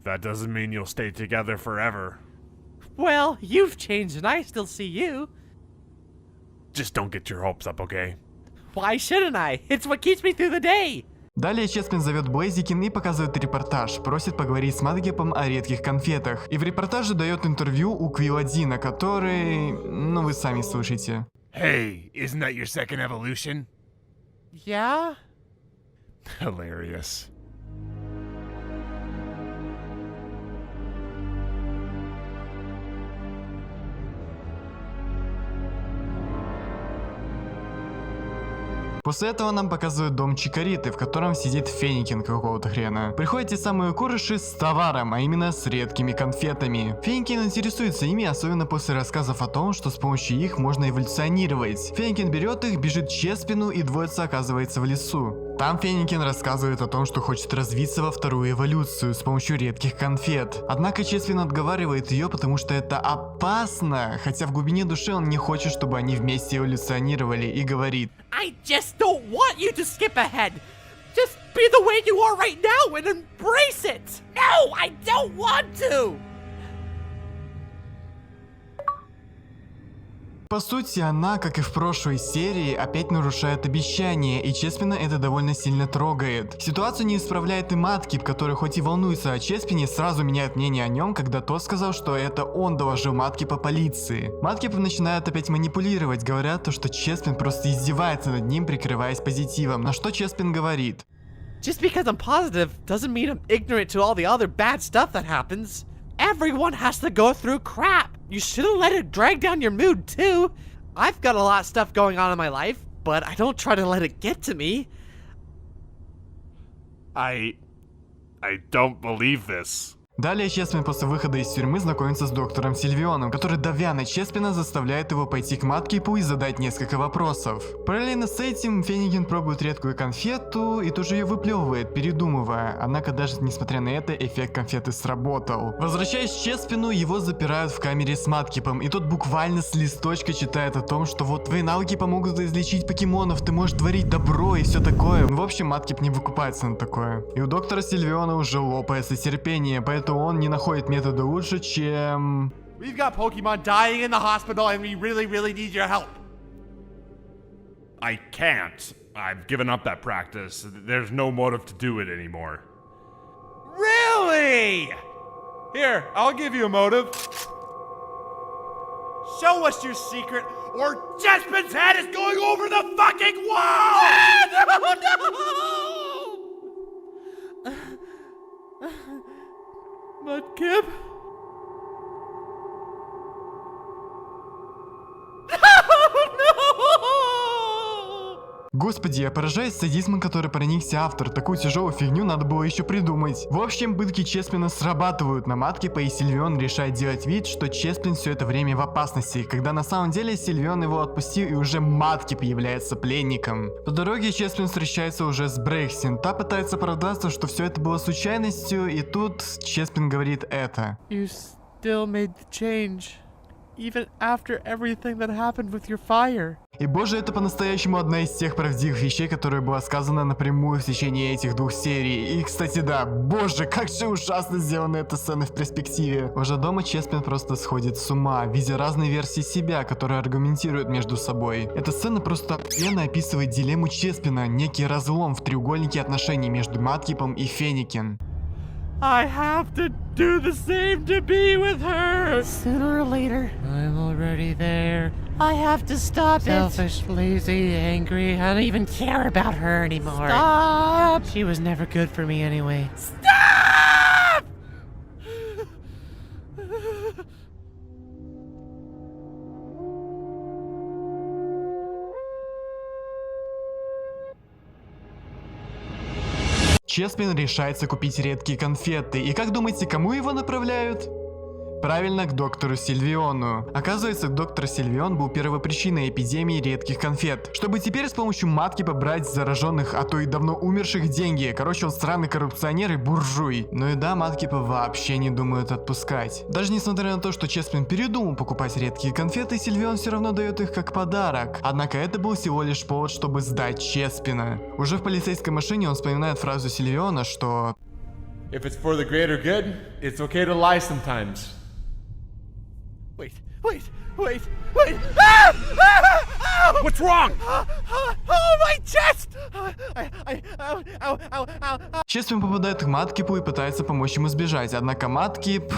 That doesn't mean you'll stay together forever. Well, you've changed and I still see you. Just don't get your hopes up, okay? Why shouldn't I? It's what keeps me through the day. Далее Чеспин зовет Блейзикин и показывает репортаж, просит поговорить с Маткипом о редких конфетах. И в репортаже дает интервью у Квилладина, который... ну вы сами слушайте. Hey, isn't that your second evolution? Yeah? Hilarious. После этого нам показывают дом Чикариты, в котором сидит Феникин какого-то хрена. Приходят те самые курыши с товаром, а именно с редкими конфетами. Феникин интересуется ими, особенно после рассказов о том, что с помощью их можно эволюционировать. Феникин берет их, бежит к Чеспину и двоица оказывается в лесу. Там Феникин рассказывает о том, что хочет развиться во вторую эволюцию с помощью редких конфет. Однако Чеспин отговаривает ее, потому что это опасно, хотя в глубине души он не хочет, чтобы они вместе эволюционировали, и говорит: I just don't want you to skip ahead. Just be the way you are right now and embrace it. No, I don't want to. По сути, она, как и в прошлой серии, опять нарушает обещание, и Чеспина это довольно сильно трогает. Ситуацию не исправляет и Маткип, который хоть и волнуется о Чеспине, сразу меняет мнение о нем, когда тот сказал, что это он доложил Маткипа полиции. Маткип начинает опять манипулировать, говоря то, что Чеспин просто издевается над ним, прикрываясь позитивом, на что Чеспин говорит: Just because I'm positive doesn't mean I'm ignorant to all the other bad stuff that happens. Everyone has to go through crap. You shouldn't let it drag down your mood too. I've got a lot of stuff going on in my life, but I don't try to let it get to me. I don't believe this. Далее Чеспин после выхода из тюрьмы знакомится с доктором Сильвионом, который, давя на Чеспина, заставляет его пойти к Маткипу и задать несколько вопросов. Параллельно с этим Феникин пробует редкую конфету и тоже ее выплевывает, передумывая, однако даже несмотря на это эффект конфеты сработал. Возвращаясь к Чеспину, его запирают в камере с Маткипом, и тот буквально с листочка читает о том, что вот твои навыки помогут излечить покемонов, ты можешь творить добро и все такое. В общем, Маткип не выкупается на такое. И у доктора Сильвиона уже лопается терпение, поэтому он не находит метода лучше, чем... We've got Pokemon dying in the hospital and we really need your help. I can't. I've given up that practice. There's no motive to do it anymore. Really? Here, I'll give you a motive. Show us your secret, or Chespin's head is going over the fucking wall! No! Mudkip? Господи, я поражаюсь садизмом, который проникся автор. Такую тяжелую фигню надо было еще придумать. В общем, пытки Чеспина срабатывают на Маткипа, и Сильвион решает делать вид, что Чеспин все это время в опасности, когда на самом деле Сильвион его отпустил, и уже Маткип является пленником. По дороге Чеспин встречается уже с Брейксин. Та пытается оправдаться, что все это было случайностью, и тут Чеспин говорит это. You still made the change, even after everything that happened with your fire. И боже, это по-настоящему одна из тех правдивых вещей, которая была сказана напрямую в течение этих двух серий. И, кстати, да, боже, как же ужасно сделана эта сцена в перспективе. Уже дома Чеспин просто сходит с ума, видя разные версии себя, которые аргументируют между собой. Эта сцена просто охуенно описывает дилемму Чеспина, некий разлом в треугольнике отношений между Маткипом и Феникин. I have to do the same to be with her. Sooner or later, I'm already there. I have to stop Selfish, lazy, angry. I don't even care about her anymore. Stop! She was never good for me anyway. Stop! Чеспин решается купить редкие конфеты, и как думаете, кому его направляют? Правильно, к доктору Сильвиону. Оказывается, доктор Сильвион был первопричиной эпидемии редких конфет, чтобы теперь с помощью матки побрать с зараженных, а то и давно умерших деньги. Короче, он странный коррупционер и буржуй. Ну и да, Маткипа вообще не думают отпускать. Даже несмотря на то, что Чеспин передумал покупать редкие конфеты, Сильвион все равно дает их как подарок. Однако это был всего лишь повод, чтобы сдать Чеспина. Уже в полицейской машине он вспоминает фразу Сильвиона, что If it's for the greater good, it's okay to lie sometimes. Wait. Ah! What's wrong? Oh, my chest! Ow. Чеспин попадает к Маткипу и пытается помочь ему сбежать, однако Маткип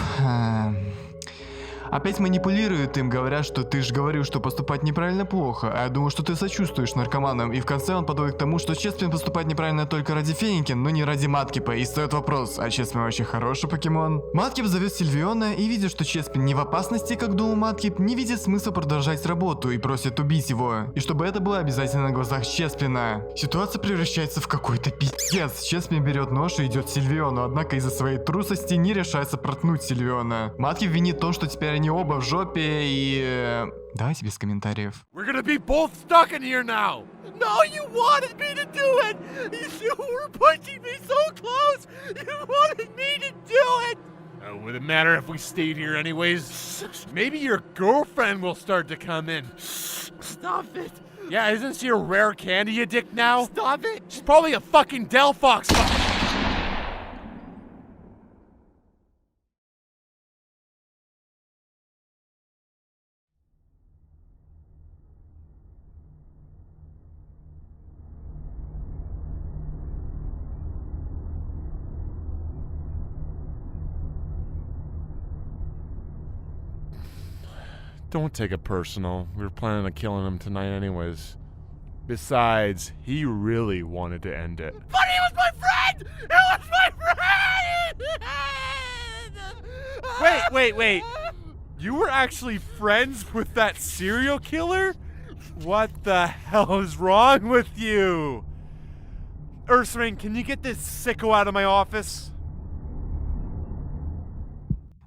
опять манипулирует им, говоря, что ты же говорил, что поступать неправильно плохо, а я думаю, что ты сочувствуешь наркоманам, и в конце он подводит к тому, что Чеспин поступает неправильно только ради Феникин, но не ради Маткипа, и встает вопрос, а Чеспин вообще хороший покемон? Маткип зовет Сильвиона и видит, что Чеспин не в опасности, как думал Маткип, не видит смысла продолжать работу и просит убить его, и чтобы это было обязательно на глазах Чеспина. Ситуация превращается в какой-то пиздец. Чеспин берет нож и идет к Сильвиону, однако из-за своей трусости не решается проткнуть Сильвиона. Маткип винит в том, что теперь они оба в жопе и... Давайте без комментариев. We're gonna be both stuck in here now. No, you wanted me to do it! You were punching me so close! You wanted me to do it! Would it matter if we stayed here anyways? Maybe your girlfriend will start to come in. Stop it! Yeah, isn't she a rare candy addict now? Stop it! She's probably a fucking Delphox. Don't take it personal. We were planning on killing him tonight anyways. Besides, he really wanted to end it. But he was my friend! It was my friend! Wait. You were actually friends with that serial killer? What the hell is wrong with you? Ursaring, can you get this sicko out of my office?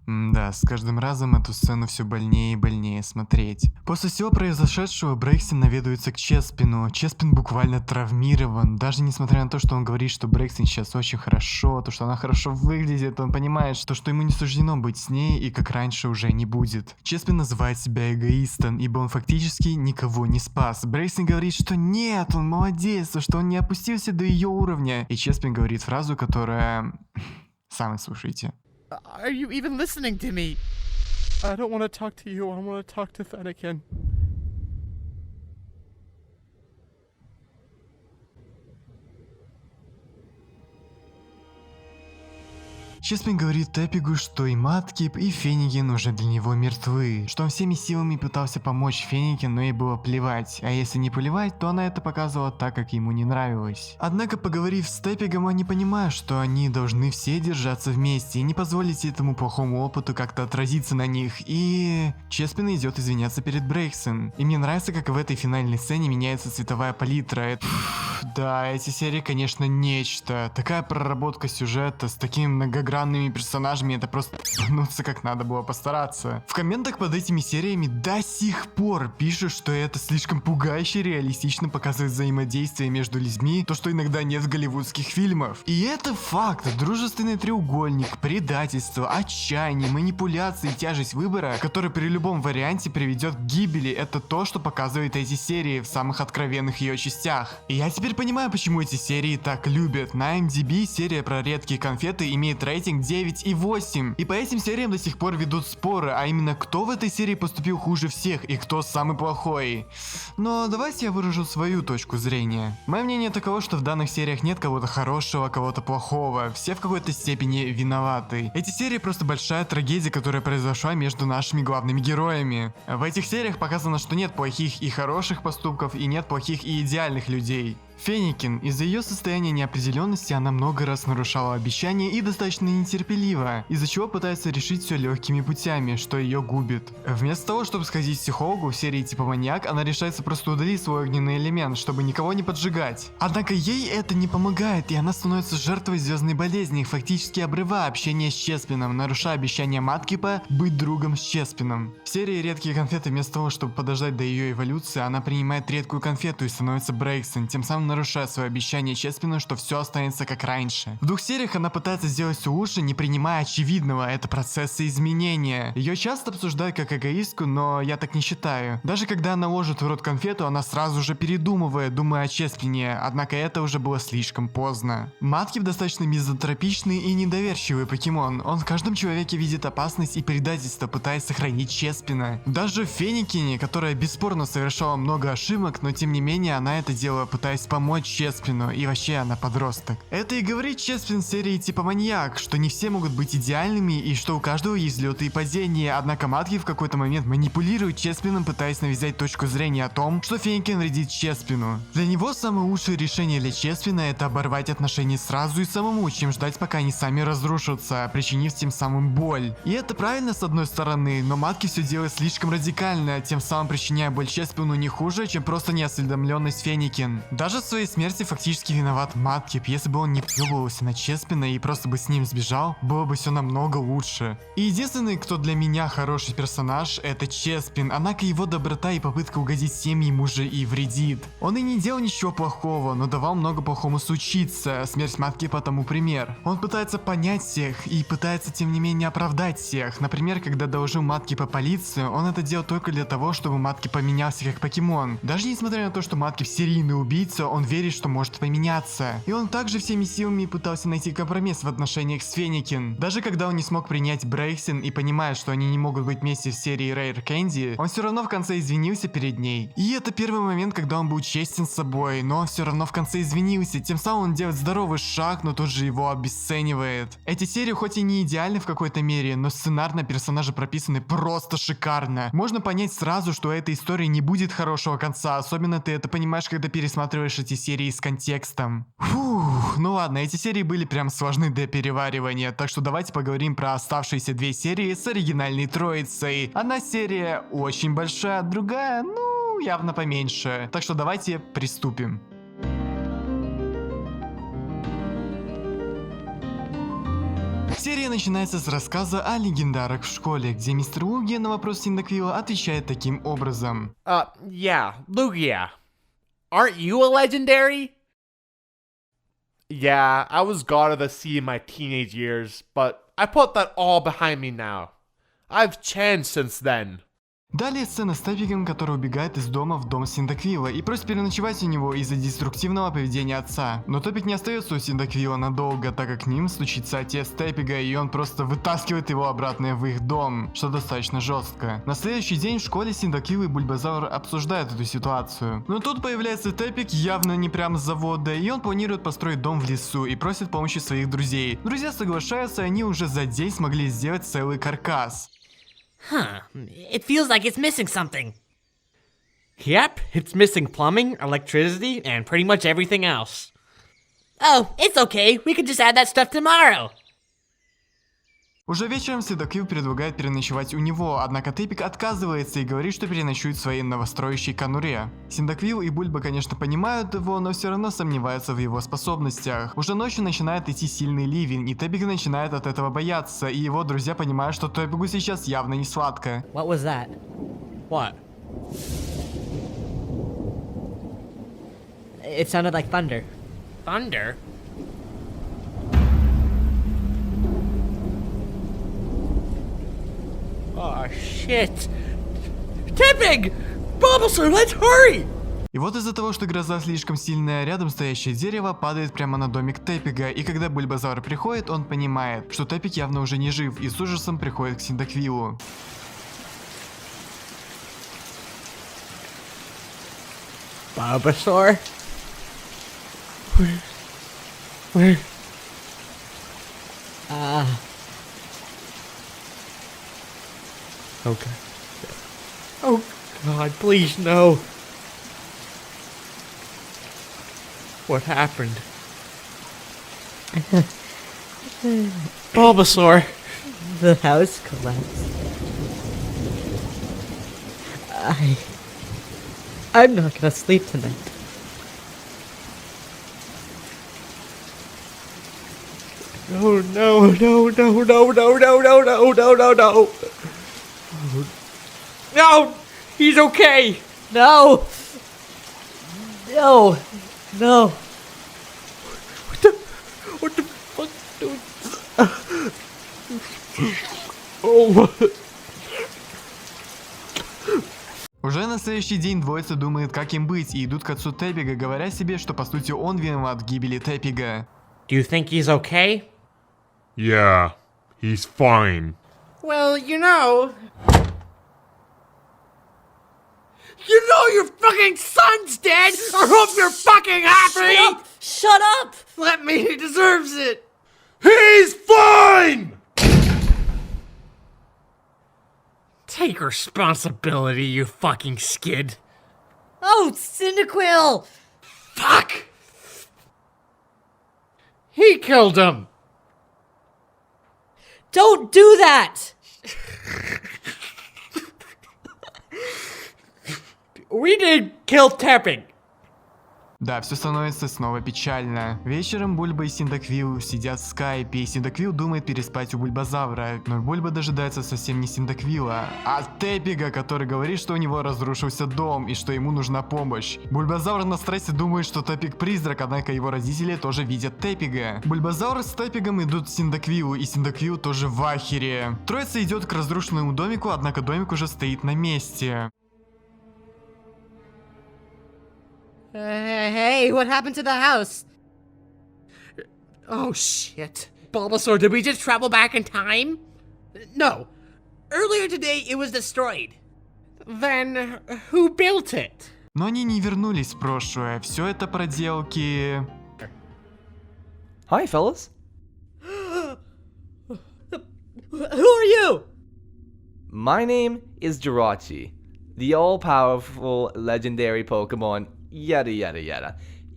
Да, с каждым разом эту сцену все больнее и больнее смотреть. После всего произошедшего Брейкстин наведывается к Чеспину. Чеспин буквально травмирован. Даже несмотря на то, что он говорит, что Брейкстин сейчас очень хорошо, то, что она хорошо выглядит, он понимает, что ему не суждено быть с ней и как раньше уже не будет. Чеспин называет себя эгоистом, ибо он фактически никого не спас. Брейкстин говорит, что нет, он молодец, что он не опустился до ее уровня. И Чеспин говорит фразу, которая... Сами слушайте. Are you even listening to me? I don't want to talk to you. I want to talk to Fennekin. Чеспин говорит Эпигу, что и Маткип, и Феникин уже для него мертвы, что он всеми силами пытался помочь Феникин, но ей было плевать, а если не плевать, то она это показывала так, как ему не нравилось. Однако, поговорив с Эпигом, они понимают, что они должны все держаться вместе и не позволить этому плохому опыту как-то отразиться на них, и... Чеспин идет извиняться перед Брейкстин. И мне нравится, как в этой финальной сцене меняется цветовая палитра. Да, эти серии, конечно, нечто. Такая проработка сюжета с такими многогранными персонажами, это просто ебнуться как надо было постараться. В комментах под этими сериями до сих пор пишут, что это слишком пугающе реалистично показывает взаимодействие между людьми, то, что иногда нет в голливудских фильмах. И это факт. Дружественный треугольник, предательство, отчаяние, манипуляции и тяжесть выбора, который при любом варианте приведет к гибели, это то, что показывает эти серии в самых откровенных ее частях. И я теперь понимаю, почему эти серии так любят. На IMDb серия про редкие конфеты имеет рейтинг 9,8. И по этим сериям до сих пор ведут споры, а именно кто в этой серии поступил хуже всех и кто самый плохой. Но давайте я выражу свою точку зрения. Мое мнение таково, что в данных сериях нет кого-то хорошего, кого-то плохого. Все в какой-то степени виноваты. Эти серии просто большая трагедия, которая произошла между нашими главными героями. В этих сериях показано, что нет плохих и хороших поступков, и нет плохих и идеальных людей. Феникин. Из-за ее состояния неопределенности она много раз нарушала обещания и достаточно нетерпелива, из-за чего пытается решить все легкими путями, что ее губит. Вместо того, чтобы сходить к психологу в серии типа маньяк, она решается просто удалить свой огненный элемент, чтобы никого не поджигать. Однако ей это не помогает, и она становится жертвой звездной болезни, фактически обрывая общение с Чеспином, нарушая обещание Маткипа быть другом с Чеспином. В серии «Редкие конфеты» вместо того, чтобы подождать до ее эволюции, она принимает редкую конфету и становится Брейксон, тем самым нарушая свое обещание Чеспину, что все останется как раньше. В 2 сериях она пытается сделать все лучше, не принимая очевидного, это процессы изменения. Ее часто обсуждают как эгоистку, но я так не считаю. Даже когда она ложит в рот конфету, она сразу же передумывает, думая о Чеспине, однако это уже было слишком поздно. Маткип достаточно мизантропичный и недоверчивый покемон, он в каждом человеке видит опасность и предательство, пытаясь сохранить Чеспина. Даже в Феникине, которая бесспорно совершала много ошибок, но тем не менее она это делала, пытаясь помочь Чеспину, и вообще она подросток. Это и говорит Чеспин в серии типа маньяк, что не все могут быть идеальными и что у каждого есть взлеты и падения, однако Маткип в какой-то момент манипулирует Чеспином, пытаясь навязать точку зрения о том, что Феникин вредит Чеспину. Для него самое лучшее решение для Чеспина это оборвать отношения сразу и самому, чем ждать пока они сами разрушатся, причинив тем самым боль. И это правильно с одной стороны, но Маткип все делает слишком радикально, тем самым причиняя боль Чеспину не хуже, чем просто неосведомленность Феникин. Даже в своей смерти фактически виноват Маткип, если бы он не плевывался на Чеспина и просто бы с ним сбежал, было бы все намного лучше. И единственный, кто для меня хороший персонаж, это Чеспин, однако его доброта и попытка угодить всем ему же и вредит. Он и не делал ничего плохого, но давал много плохому случиться, смерть Маткипа тому пример. Он пытается понять всех и пытается тем не менее оправдать всех. Например, когда доложил Маткипа полицию, он это делал только для того, чтобы Маткип поменялся как покемон. Даже несмотря на то, что Маткип серийный убийца, он верит, что может поменяться. И он также всеми силами пытался найти компромисс в отношениях с Феникин. Даже когда он не смог принять Брейксин и понимает, что они не могут быть вместе в серии Rare Candy, он все равно в конце извинился перед ней. И это первый момент, когда он был честен с собой, но он все равно в конце извинился, тем самым он делает здоровый шаг, но тут же его обесценивает. Эти серии хоть и не идеальны в какой-то мере, но сценарно персонажи прописаны просто шикарно. Можно понять сразу, что у этой истории не будет хорошего конца, особенно ты это понимаешь, когда пересматриваешь эти серии с контекстом. Фух, ну ладно, эти серии были прям сложны для переваривания, так что давайте поговорим про оставшиеся 2 серии с оригинальной троицей. Одна серия очень большая, другая, ну, явно поменьше. Так что давайте приступим. Серия начинается с рассказа о легендарах в школе, где мистер Лугия на вопрос Синдаквила отвечает таким образом. Yeah, Lugia. Aren't you a legendary? Yeah, I was god of the sea in my teenage years, but I put that all behind me now. I've changed since then. Далее сцена с Тепиком, который убегает из дома в дом Синдаквила и просит переночевать у него из-за деструктивного поведения отца. Но Топик не остается у Синдаквила надолго, так как к ним случится отец Тепига, и он просто вытаскивает его обратно в их дом, что достаточно жестко. На следующий день в школе Синдаквил и Бульбазаур обсуждают эту ситуацию. Но тут появляется Тепик, явно не прям с завода, и он планирует построить дом в лесу и просит помощи своих друзей. Друзья соглашаются, и они уже за день смогли сделать целый каркас. Huh. It feels like it's missing something. Yep, it's missing plumbing, electricity, and pretty much everything else. Oh, it's okay. We can just add that stuff tomorrow. Уже вечером Синдаквил предлагает переночевать у него, однако Тепик отказывается и говорит, что переночует в своей новостроящей конуре. Синдаквил и Бульба, конечно, понимают его, но все равно сомневаются в его способностях. Уже ночью начинает идти сильный ливень, и Тепик начинает от этого бояться, и его друзья понимают, что Тепику сейчас явно не сладко. What was that? What? It sounded like thunder. Thunder? Oh, shit. Tipping! Bulbasaur, let's hurry! И вот из-за того, что гроза слишком сильная, рядом стоящее дерево падает прямо на домик Тепига, и когда Бульбазаур приходит, он понимает, что Тепик явно уже не жив, и с ужасом приходит к Синдаквилу. Bulbasaur? Where? Okay. Oh, God, please, no. What happened? Bulbasaur. The house collapsed. I'm not gonna sleep tonight. No, no, no, no, no, no, no, no, no, no, no, no. No! He's okay! No! No! No! What the fuck, dude? Oh. Уже на следующий день двоица думает, как им быть, и идут к отцу Теппига, говоря себе, что по сути он виноват в гибели Теппига. Do you think he's okay? Yeah, he's fine. Well, you know your fucking son's dead! I hope you're fucking happy! Shut up! Let me, he deserves it! He's fine! Take responsibility, you fucking skid. Oh, Cyndaquil! Fuck! He killed him! Don't do that! We did kill Tepping. Да, все становится снова печально. Вечером Бульба и Синдаквил сидят в скайпе, и Синдаквил думает переспать у Бульбазавра, но Бульба дожидается совсем не Синдаквила, а Теппига, который говорит, что у него разрушился дом и что ему нужна помощь. Бульбазавр на стрессе думает, что Теппиг призрак, однако его родители тоже видят Теппига. Бульбазавр с Теппигом идут к Синдаквилу, и Синдаквил тоже в ахере. Троица идет к разрушенному домику, однако домик уже стоит на месте. Hey, what happened to the house? Oh shit. Bulbasaur, did we just travel back in time? No. Earlier today it was destroyed. Then who built it? Но они не вернулись в прошлое, все это проделки... Hi, fellas. Who are you? My name is Jirachi, the all-powerful legendary Pokemon, yada yada yada.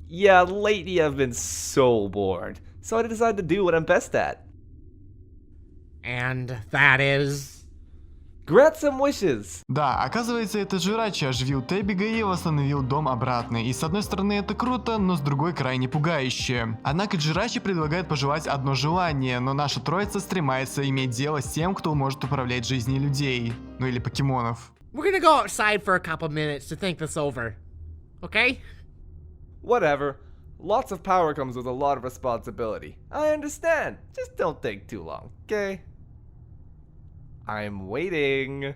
Yeah, lately I've been so bored, so I decided to do what I'm best at. And that is... Grant some wishes! Да, оказывается, это Джирачи оживил Теппига и восстановил дом обратно. И с одной стороны это круто, но с другой крайне пугающе. Однако Джирачи предлагает пожелать одно желание, но наша троица стремается иметь дело с тем, кто может управлять жизнью людей. Ну или покемонов. We're gonna go outside for a couple minutes to think this over. Okay? Whatever. Lots of power comes with a lot of responsibility. I understand. Just don't think too long, okay? I'm waiting.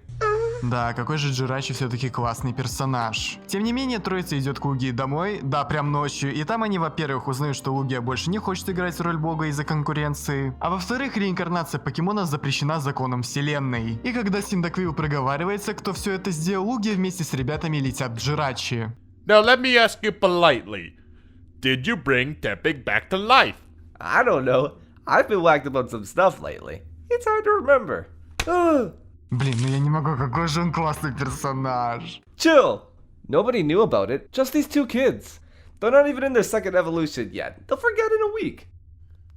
Да, какой же Джирачи все-таки классный персонаж. Тем не менее, троица идет к Лугии домой, да, прям ночью, и там они, во-первых, узнают, что Лугия больше не хочет играть роль бога из-за конкуренции, а во-вторых, реинкарнация покемона запрещена законом вселенной. И когда Синдаквил проговаривается, кто все это сделал, Лугия вместе с ребятами летят к Джирачи. Now let me ask you politely. Did you bring Tepig back to life? I don't know. I've been whacked up on some stuff lately. It's hard to remember. Блин, ну я не могу, какой же он классный персонаж. Chill! Nobody knew about it, just these two kids. They're not even in their second evolution yet. They'll forget in a week.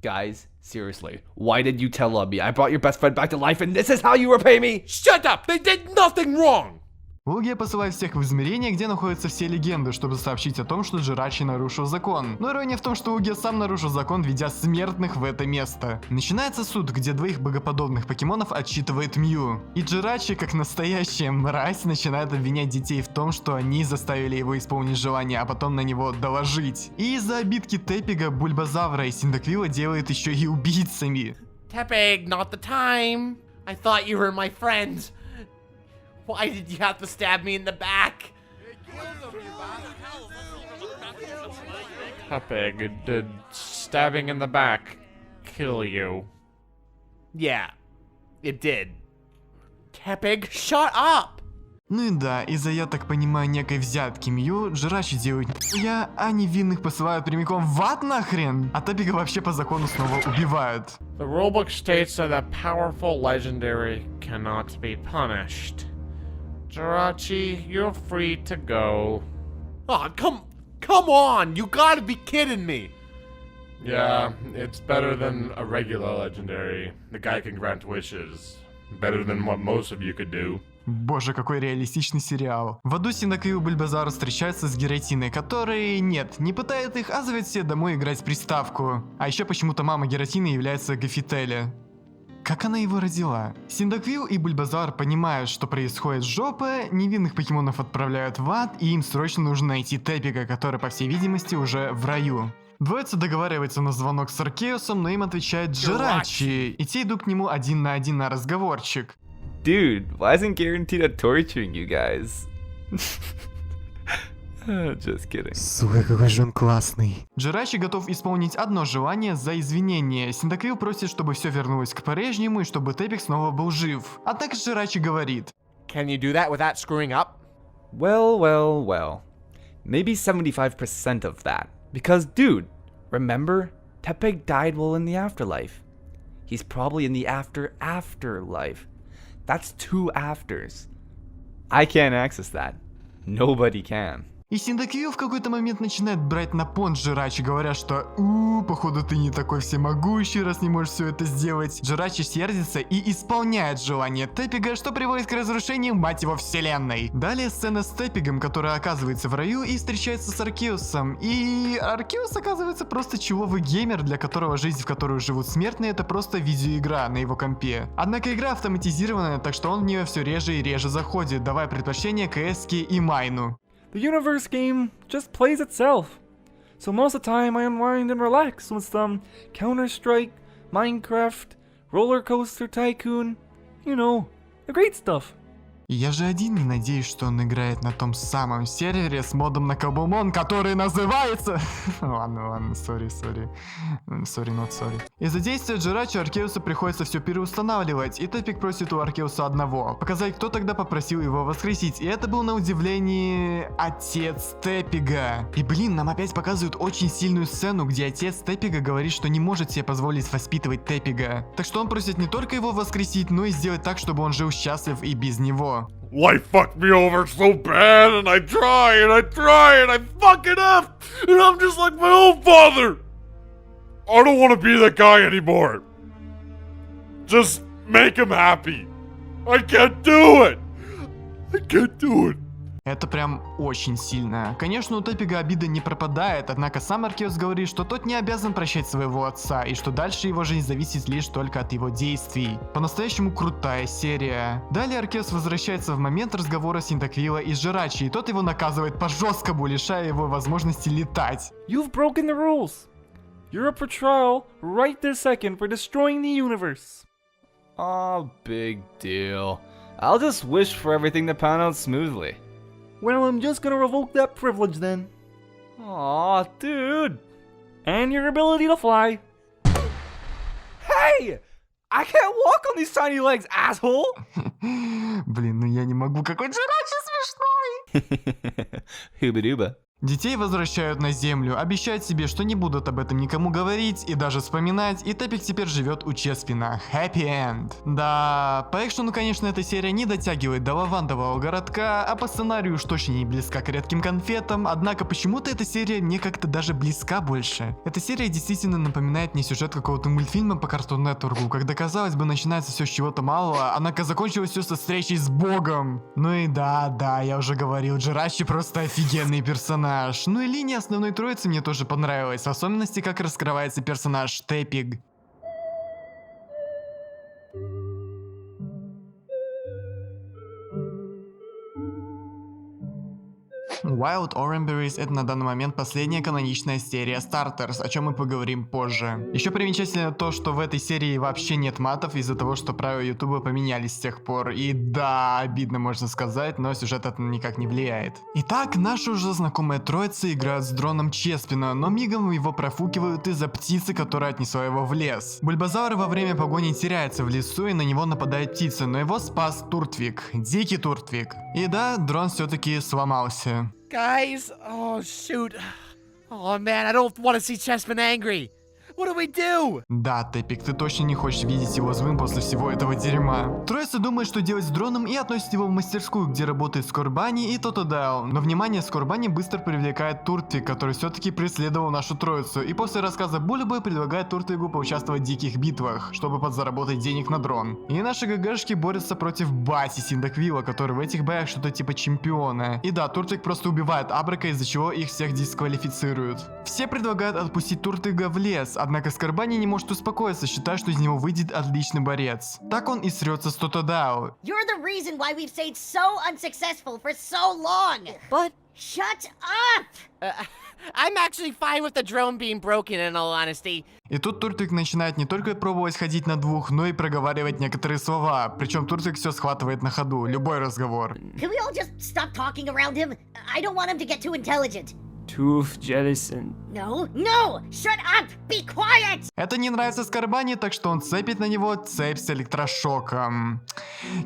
Guys, seriously, why did you tell on me? I brought your best friend back to life and this is how you repay me? Shut up! They did nothing wrong! Лугия посылает всех в измерение, где находятся все легенды, чтобы сообщить о том, что Джирачи нарушил закон. Но ирония в том, что Лугия сам нарушил закон, ведя смертных в это место. Начинается суд, где двоих богоподобных покемонов отчитывает Мью. И Джирачи, как настоящая мразь, начинает обвинять детей в том, что они заставили его исполнить желание, а потом на него доложить. И из-за обидки Теппига, Бульбазавра и Синдаквила делает еще и убийцами. Tepig, not the time. I thought you were my friend. Why did you have to stab me in the back? Tepig, did stabbing in the back kill you? Yeah, it did. Tepig, shut up! Ну и да, из-за, я так понимаю, некой взятки Мью, Джирачи делают нихуя, а невинных посылают прямиком в ад нахрен, а Теппига вообще по закону снова убивают. The rulebook states that a powerful legendary cannot be punished. Jirachi, you're free to go. Oh, come Come on, you gotta be kidding me. Yeah, it's better than a regular legendary. The guy can grant wishes. Better than what most of you could do. Боже, какой реалистичный сериал. В аду Синдаквил и Бульбазар встречаются с Гератиной, который, нет, не пытает их, а зовет всех домой играть в приставку. А еще почему-то мама Гератины является Гафителя. Как она его родила? Синдаквил и Бульбазар понимают, что происходит жопа, невинных покемонов отправляют в ад, и им срочно нужно найти Тепига, который, по всей видимости, уже в раю. Двоица договаривается на звонок с Аркеусом, но им отвечает Джирачи, и те идут к нему один на разговорчик. Dude, why isn't Guaranteed torturing you guys? Just kidding. Сука, какой же он классный. Джирачи готов исполнить одно желание за извинение. Синдаквил просит, чтобы все вернулось к прежнему и чтобы Тепик снова был жив. Однако Джирачи говорит: Can you do that without screwing up? Well. Maybe 75% of that. Because, dude, remember? Tepig died while in the afterlife. He's probably in the afterlife. That's 2 afters. I can't access that. Nobody can. И Синдаквил в какой-то момент начинает брать на понт Джирачи, говоря, что походу ты не такой всемогущий, раз не можешь все это сделать. Джирачи сердится и исполняет желание Тепига, что приводит к разрушению, мать его, вселенной. Далее сцена с Тепигом, который оказывается в раю и встречается с Аркеусом. И Аркеус оказывается просто чувовый геймер, для которого жизнь, в которую живут смертные, это просто видеоигра на его компе. Однако игра автоматизированная, так что он в нее все реже и реже заходит, давая предпочтение КСке и Майну. The universe game just plays itself. So most of the time I unwind and relax with some Counter-Strike, Minecraft, Roller Coaster Tycoon, you know, the great stuff. И я же один не надеюсь, что он играет на том самом сервере с модом на Кабумон, который называется... Ладно, sorry. Sorry, not sorry. Из-за действия Джирачи Аркеуса приходится все переустанавливать, и Тепик просит у Аркеуса одного — показать, кто тогда попросил его воскресить, и это был на удивление отец Тепига. И блин, нам опять показывают очень сильную сцену, где отец Тепига говорит, что не может себе позволить воспитывать Тепига. Так что он просит не только его воскресить, но и сделать так, чтобы он жил счастлив и без него. Life fucked me over so bad, and I try, and I fuck it up, and I'm just like my own father. I don't want to be that guy anymore. Just make him happy. I can't do it. Это прям очень сильно. Конечно, у Тепига обида не пропадает, однако сам Аркеус говорит, что тот не обязан прощать своего отца, и что дальше его жизнь зависит лишь только от его действий. По-настоящему крутая серия. Далее Аркеус возвращается в момент разговора Синдаквила и Джирачи, и тот его наказывает по-жесткому, лишая его возможности летать. You've broken the rules. You're up for trial right this second for destroying the universe. Oh, big deal. I'll just wish for everything to pan out smoothly. Well, I'm just gonna revoke that privilege then. Aw, dude. And your ability to fly. Hey! I can't walk on these tiny legs, asshole! Блин, ну я не могу, какой Джирачи смешной! Хуба-дуба. Детей возвращают на землю, обещают себе, что не будут об этом никому говорить и даже вспоминать, и Тепик теперь живет у Чеспина. Happy End. Да, по экшену, конечно, эта серия не дотягивает до лавандового городка, а по сценарию уж точно не близка к редким конфетам, однако почему-то эта серия мне как-то даже близка больше. Эта серия действительно напоминает мне сюжет какого-то мультфильма по Cartoon Network, когда, казалось бы, начинается все с чего-то малого, однако закончилось все со встречей с Богом. Ну и да, я уже говорил, Джирачи просто офигенный персонаж. Ну и линия основной троицы мне тоже понравилась, в особенности как раскрывается персонаж Тепиг. Wild Oranberries — это на данный момент последняя каноничная серия Starters, о чем мы поговорим позже. Еще примечательно то, что в этой серии вообще нет матов из-за того, что правила Ютуба поменялись с тех пор. И да, обидно можно сказать, но сюжет это никак не влияет. Итак, наша уже знакомая троица играет с дроном Чеспина, но мигом его профукивают из-за птицы, которая отнесла его в лес. Бульбазар во время погони теряется в лесу, и на него нападает птица, но его спас Туртвик. Дикий Туртвик. И да, дрон все-таки сломался. Guys, oh shoot. Oh man, I don't want to see Chessman angry. What do we do? Да, Тепик, ты точно не хочешь видеть его злым после всего этого дерьма. Троица думает, что делать с дроном, и относит его в мастерскую, где работает Скорбани и Тотодау. Но внимание Скорбани быстро привлекает Туртвиг, который все-таки преследовал нашу троицу. И после рассказа Буллибой предлагает Туртвигу поучаствовать в диких битвах, чтобы подзаработать денег на дрон. И наши ГГшки борются против Баси Синдаквила, который в этих боях что-то типа чемпиона. И да, Туртвиг просто убивает Абрака, из-за чего их всех дисквалифицируют. Все предлагают отпустить Туртвига в лес, однако Скорбани не может успокоиться, считая, что из него выйдет отличный борец. Так он и срется с Тотодау. You're the reason why we've stayed so unsuccessful for so long. But Shut up! I'm actually fine with the drone being broken, in all honesty. И тут Туртвиг начинает не только пробовать ходить на двух, но и проговаривать некоторые слова. Причем Туртвиг все схватывает на ходу, любой разговор. Can we all just stop talking around him? I don't want him to get too intelligent. Tooth jettison. No, no! Shut up! Be quiet! Это не нравится Скорбани, так что он цепит на него цепь с электрошоком.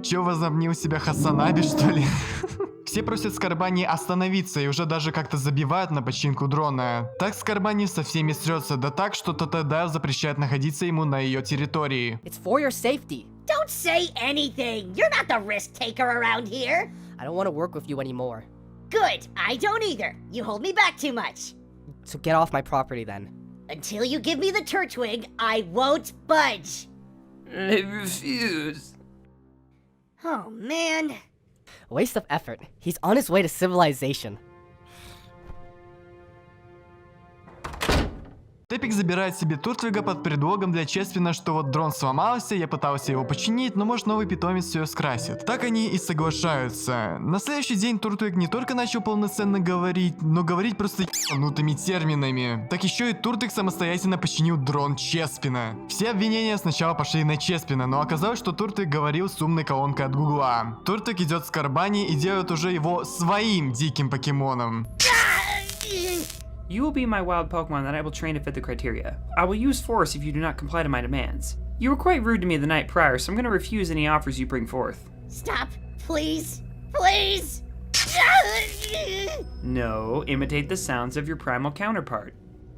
Че, возомнил себя Хасанаби, что ли? Все просят Скорбани остановиться и уже даже как-то забивают на починку дрона. Так Скорбани со всеми срется, да так, что Тотодау запрещает находиться ему на ее территории. it's for your safety. Don't say anything! You're not the risk taker around here! I don't want to work with you anymore. Good, I don't either. You hold me back too much. So get off my property then. Until you give me the Turtwig, I won't budge. I refuse. Oh man. A waste of effort. He's on his way to civilization. Тепик забирает себе Туртвига под предлогом для Чеспина, что вот дрон сломался, я пытался его починить, но может новый питомец все скрасит. Так они и соглашаются. На следующий день Туртвиг не только начал полноценно говорить, но говорить просто ебанутыми терминами. Так еще и Туртвиг самостоятельно починил дрон Чеспина. Все обвинения сначала пошли на Чеспина, но оказалось, что Туртвиг говорил с умной колонкой от Гугла. Туртвиг идет с Скорбани и делает уже его своим диким покемоном. You will be my wild Pokemon that I will train to fit the criteria. I will use force if you do not comply to my demands. You were quite rude to me the night prior, so I'm going to refuse any offers you bring forth. Stop, please. Please. No, imitate the sounds of your primal counterpart.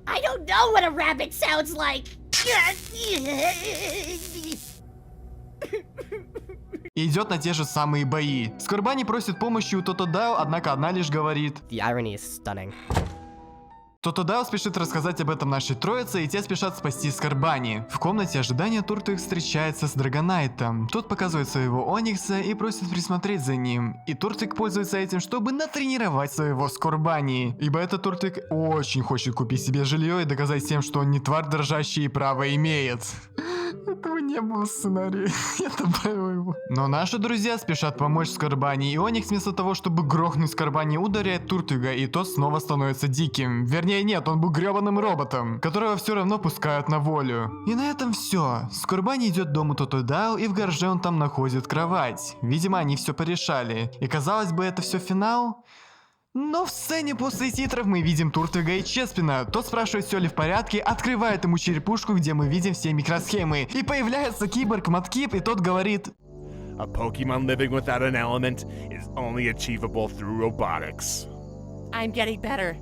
I don't know what a rabbit sounds like. И идет на те же самые бои. Скорбани просит помощи у Тотодау, однако одна лишь говорит: The irony is stunning. Тотодау спешит рассказать об этом нашей троице, и те спешат спасти Скорбани. В комнате ожидания Туртвиг встречается с Драгонайтом. Тот показывает своего Оникса и просит присмотреть за ним. И Туртвиг пользуется этим, чтобы натренировать своего Скорбани. Ибо этот Туртвиг очень хочет купить себе жилье и доказать всем, что он не тварь дрожащая и право имеет. Этого не было в сценарии. Я добавил его. Но наши друзья спешат помочь Скорбани, и Оникс вместо того, чтобы грохнуть Скорбани, ударяет Туртвига, и тот снова становится диким. Вернее, нет, он был гребаным роботом, которого все равно пускают на волю. И на этом все. Скорбани идет к дому Тотодау, и в гараже он там находит кровать. Видимо, они все порешали. И казалось бы, это все финал. Но в сцене после титров мы видим Туртвига и Чеспина. Тот спрашивает, все ли в порядке, открывает ему черепушку, где мы видим все микросхемы. И появляется киборг Маткип, и тот говорит: A Pokemon living without an element is only achievable through robotics. I'm getting better.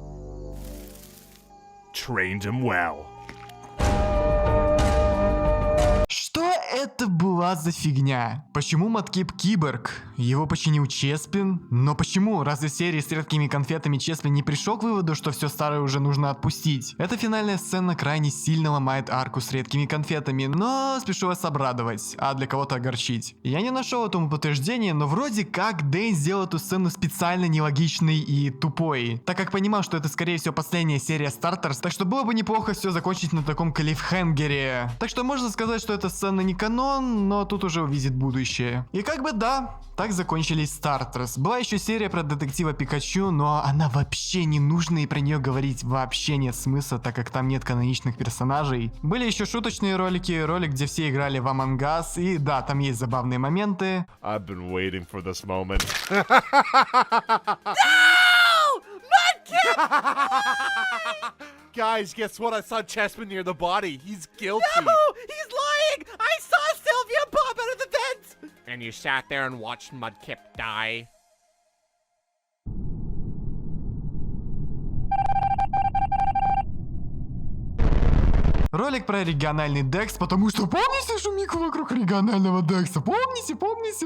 Trained him well. Что это была за фигня? Почему Маткип киборг? Его починил Чеспин? Но почему? Разве в серии с редкими конфетами Чеспин не пришел к выводу, что все старое уже нужно отпустить? Эта финальная сцена крайне сильно ломает арку с редкими конфетами, но спешу вас обрадовать, а для кого-то огорчить. Я не нашел этому подтверждения, но вроде как Дэйн сделал эту сцену специально нелогичной и тупой, так как понимал, что это скорее всего последняя серия Стартерс, так что было бы неплохо все закончить на таком клиффхенгере. Так что можно сказать, что эта сцена не канон, но тут уже увидит будущее. И как бы да, так закончились Стартерс. Была еще серия про детектива Пикачу, но она вообще не нужна, и про нее говорить вообще нет смысла, так как там нет каноничных персонажей. Были еще шуточные ролики, ролик, где все играли в Among Us, и да, там есть забавные моменты. I've been waiting for this moment. Guys, guess what? I saw Chespin near the body. He's guilty. No! He's lying! I saw Sylvia pop out of the vent! And you sat there and watched Mudkip die? Ролик про региональный Декс, потому что помните шумику вокруг регионального Декса? Помните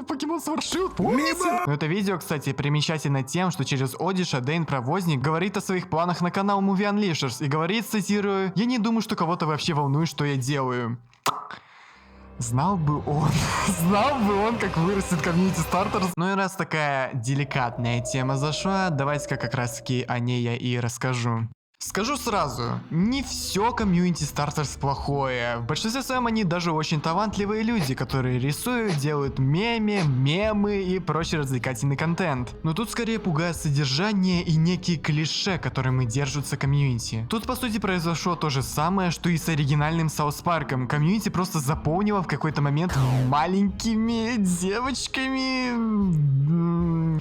Покемон Сваршилд? Помните? Но это видео, кстати, примечательно тем, что через Одиша Дэйн Провозник говорит о своих планах на канал Movie Unleashers и говорит, цитирую: «Я не думаю, что кого-то вообще волнует, что я делаю». Знал бы он, как вырастет комьюнити Стартерс. Ну и раз такая деликатная тема зашла, давайте-ка как раз таки о ней я и расскажу. Скажу сразу, не все комьюнити Стартерс плохое. В большинстве своем они даже очень талантливые люди, которые рисуют, делают мемы и прочий развлекательный контент. Но тут скорее пугает содержание и некие клише, которыми держатся комьюнити. Тут по сути произошло то же самое, что и с оригинальным Саус Парком. Комьюнити просто заполнило в какой-то момент маленькими девочками.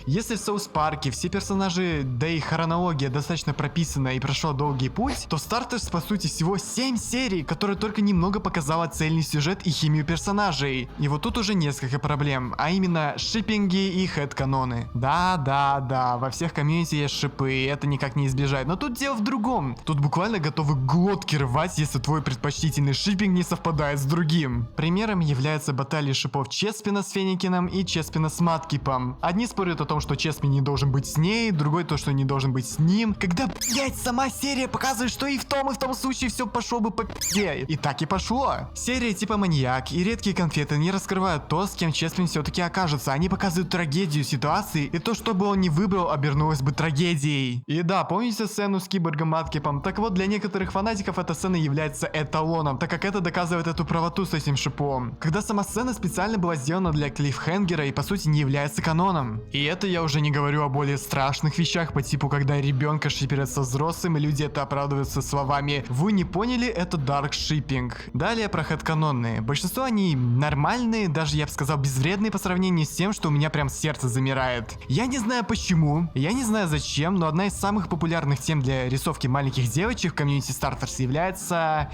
Если в Саус Парке все персонажи, да и хронология достаточно прописана и прошел долгий путь, то в Стартерс по сути всего 7 серий, которые только немного показала цельный сюжет и химию персонажей. И вот тут уже несколько проблем, а именно шиппинги и хэдканоны. Да, во всех комьюнити есть шипы, и это никак не избежать, но тут дело в другом. Тут буквально готовы глотки рвать, если твой предпочтительный шиппинг не совпадает с другим. Примером являются баталии шипов Чеспина с Феникином и Чеспина с Маткипом. Одни спорят о том, что Чеспин не должен быть с ней, другой то, что не должен быть с ним. Когда, блять, сама серия показывает, что и в том случае все пошло бы по пизде. И так и пошло. Серия типа Маньяк и Редкие конфеты не раскрывают то, с кем Чеспин все-таки окажется. Они показывают трагедию ситуации, и то, что бы он ни выбрал, обернулось бы трагедией. И да, помните сцену с Киборгом Маткипом? Так вот, для некоторых фанатиков эта сцена является эталоном, так как это доказывает эту правоту с этим шипом. Когда сама сцена специально была сделана для клиффхенгера и по сути не является каноном. И это я уже не говорю о более страшных вещах по типу, когда ребенка шиперят со взрослым, и люди это оправдываются словами: «Вы не поняли, это дарк шиппинг». Далее про хэдканонные. Большинство они нормальные, даже я бы сказал безвредные по сравнению с тем, что у меня прям сердце замирает. Я не знаю почему, я не знаю зачем, но одна из самых популярных тем для рисовки маленьких девочек в комьюнити Стартерс является...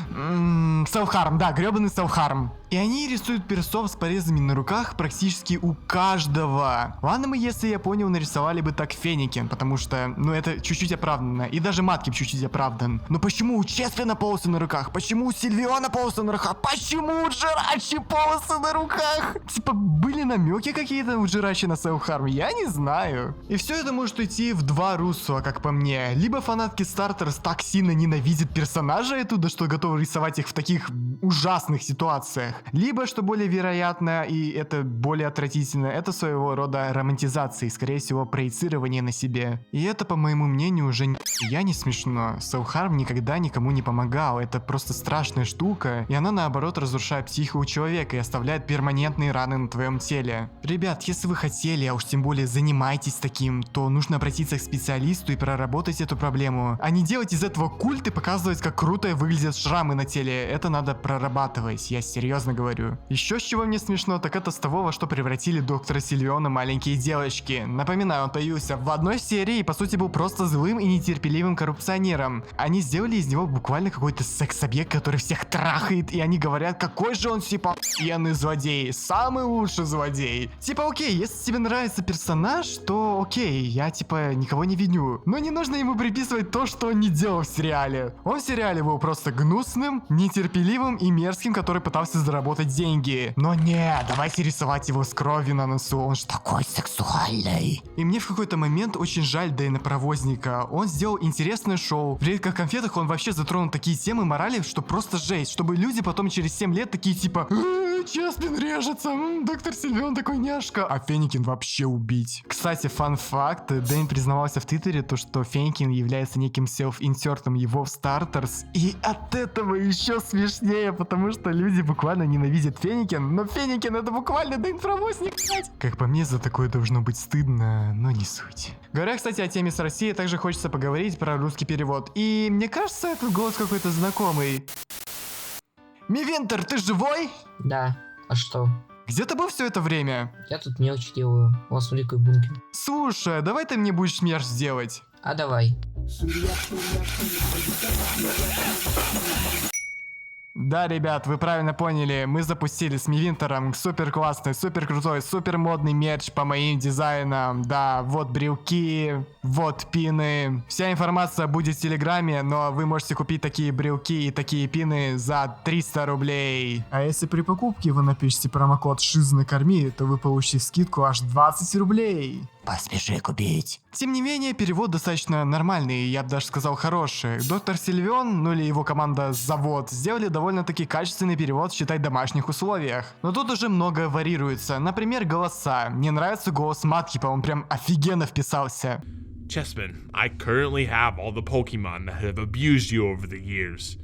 селф-харм, да, гребаный селф-харм. И они рисуют персов с порезами на руках практически у каждого. Ладно, мы, если я понял, нарисовали бы так Феникин, потому что, ну, это чуть-чуть оправданно. И даже Маткип чуть-чуть оправдан. Но почему у Чеспина полосы на руках? Почему у Сильвиона полосы на руках? Почему у Джирачи полосы на руках? Типа, были намеки какие-то у Джирачи на селф-харм? Я не знаю. И все это может идти в два русла, как по мне. Либо фанатки Стартерс так сильно ненавидят персонажа оттуда, что готовы рисовать их в таких ужасных ситуациях. Либо, что более вероятно, и это более отвратительно, это своего рода романтизация, скорее всего, проецирование на себе. И это, по моему мнению, уже не смешно. Селф-харм никогда никому не помогал, это просто страшная штука, и она, наоборот, разрушает психику человека и оставляет перманентные раны на твоем теле. Ребят, если вы хотели, а уж тем более занимаетесь таким, то нужно обратиться к специалисту и проработать эту проблему, а не делать из этого культ и показывать, как круто выглядят шрамы на теле. Это надо прорабатывать, я серьезно говорю. Еще с чего мне смешно, так это с того, во что превратили доктора Сильвиона маленькие девочки. Напоминаю, он появился в одной серии и по сути был просто злым и нетерпеливым коррупционером. Они сделали из него буквально какой-то секс-объект, который всех трахает, и они говорят, какой же он типа пьяный злодей, самый лучший злодей. Типа, окей, если тебе нравится персонаж, то окей, я типа никого не виню. Но не нужно ему приписывать то, что он не делал в сериале. Он в сериале был просто гнусным, нетерпеливым и мерзким, который пытался заработать деньги. Но нет, давайте рисовать его с кровью на носу, он же такой сексуальный. И мне в какой-то момент очень жаль Дэйна Провозника. Он сделал интересное шоу. В Редких конфетах он вообще затронул такие темы морали, что просто жесть. Чтобы люди потом через 7 лет такие типа: Чеспин режется, доктор Сильвион такой няшка, а Феникин вообще убить. Кстати, фан-факт, Дэйн признавался в Твиттере, то, что Феникин является неким селф-инсертом его в Стартерс. И от этого еще смешнее, потому что люди буквально ненавидят Феникин, но Феникин это буквально Дэйн Провозник, блять. Как по мне, за такое должно быть стыдно, но не суть. Говоря, кстати, о теме с Россией, также хочется поговорить про русский перевод. И мне кажется, этот голос какой-то знакомый. Мивинтер, ты живой? Да, а что? Где ты был все это время? Я тут мелочь делаю, у вас великий бункер. Слушай, давай ты мне будешь смерч сделать. А давай. Да, ребят, вы правильно поняли, мы запустили с Мивинтером супер классный, супер крутой, супер модный мерч по моим дизайнам. Да, вот брелки, вот пины. Вся информация будет в Телеграме, но вы можете купить такие брелки и такие пины за 300 рублей. А если при покупке вы напишите промокод ШИЗНАКОРМИ, то вы получите скидку аж 20 рублей. Поспеши купить. Тем не менее, перевод достаточно нормальный, я бы даже сказал хороший. Доктор Сильвион, ну или его команда Завод, сделали довольно-таки качественный перевод, считай, в домашних условиях. Но тут уже многое варьируется. Например, голоса. Мне нравится голос Маткипа, он прям офигенно вписался. Chespin, I currently have all the Pokemon that have abused you over the years.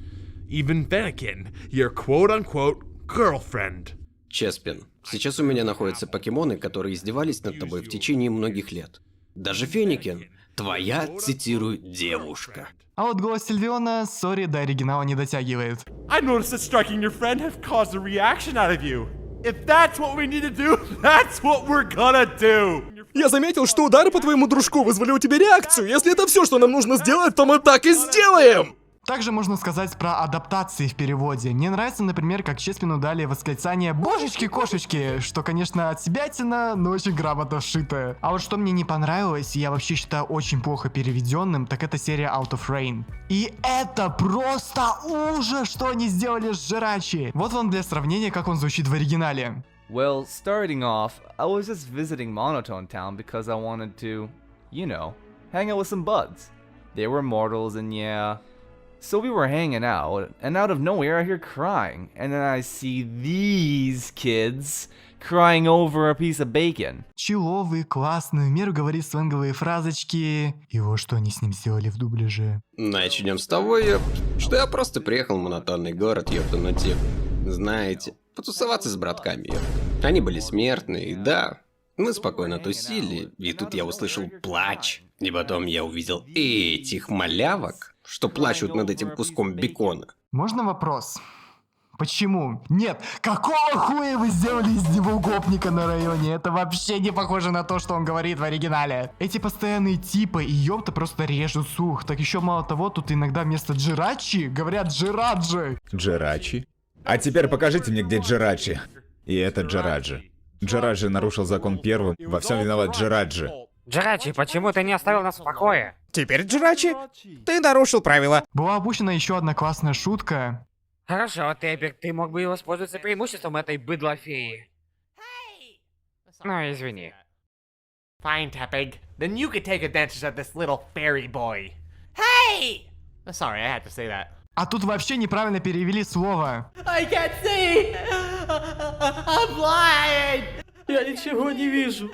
Even Fennekin, your quote-unquote girlfriend. Чеспин, сейчас у меня находятся покемоны, которые издевались над тобой в течение многих лет. Даже Феникин, твоя, цитирую, девушка. А вот голос Сильвиона, сори, до оригинала не дотягивает. I noticed that striking your friend have caused a reaction out of you. If that's what we need to do, that's what we're gonna do. Я заметил, что удары по твоему дружку вызвали у тебя реакцию. Если это все, что нам нужно сделать, то мы так и сделаем! Также можно сказать про адаптации в переводе. Мне нравится, например, как Чеспину дали восклицание «Божечки-кошечки», что, конечно, от себятина, но очень грамотно вшито. А вот что мне не понравилось, и я вообще считаю очень плохо переведенным, так это серия Out of Rain. И это просто ужас, что они сделали с Джирачи. Вот вам для сравнения, как он звучит в оригинале. Well, starting off, I was just visiting Monotone Town because I wanted to, you know, hang out with some buds. They were mortals and yeah... So we were hanging out, and out of nowhere I hear crying, and then I see these kids crying over a piece of bacon. Чиловый, классный, в меру говорит сленговые фразочки. И вот что они с ним сделали в дубляже. Начнем с того, что я просто приехал в монотонный город, ёпта, ну типа, знаете, потусоваться с братками, ёпта. Они были смертные, и да, мы спокойно тусили, и тут я услышал плач. И потом я увидел этих малявок, что плачут над этим куском бекона. Можно вопрос? Почему? Нет, какого хуя вы сделали из него гопника на районе? Это вообще не похоже на то, что он говорит в оригинале. Эти постоянные типы и ёпта просто режут слух. Так еще мало того, тут иногда вместо Джирачи говорят Джираджи. Джирачи? А теперь покажите мне, где Джирачи. И это Джираджи. Джираджи нарушил закон первым, во всем виноват Джираджи. Джирачи, почему ты не оставил нас в покое? Теперь, Джирачи, ты нарушил правила. Была опущена еще одна классная шутка. Хорошо, Тепик, ты мог бы и воспользоваться преимуществом этой быдлофеи. Ну, извини. Fine, Tepig. Then you could take advantage of this little fairy boy. Hey! Sorry, I had to say that. А тут вообще неправильно перевели слово. I can't see! I'm blind! Я ничего не вижу.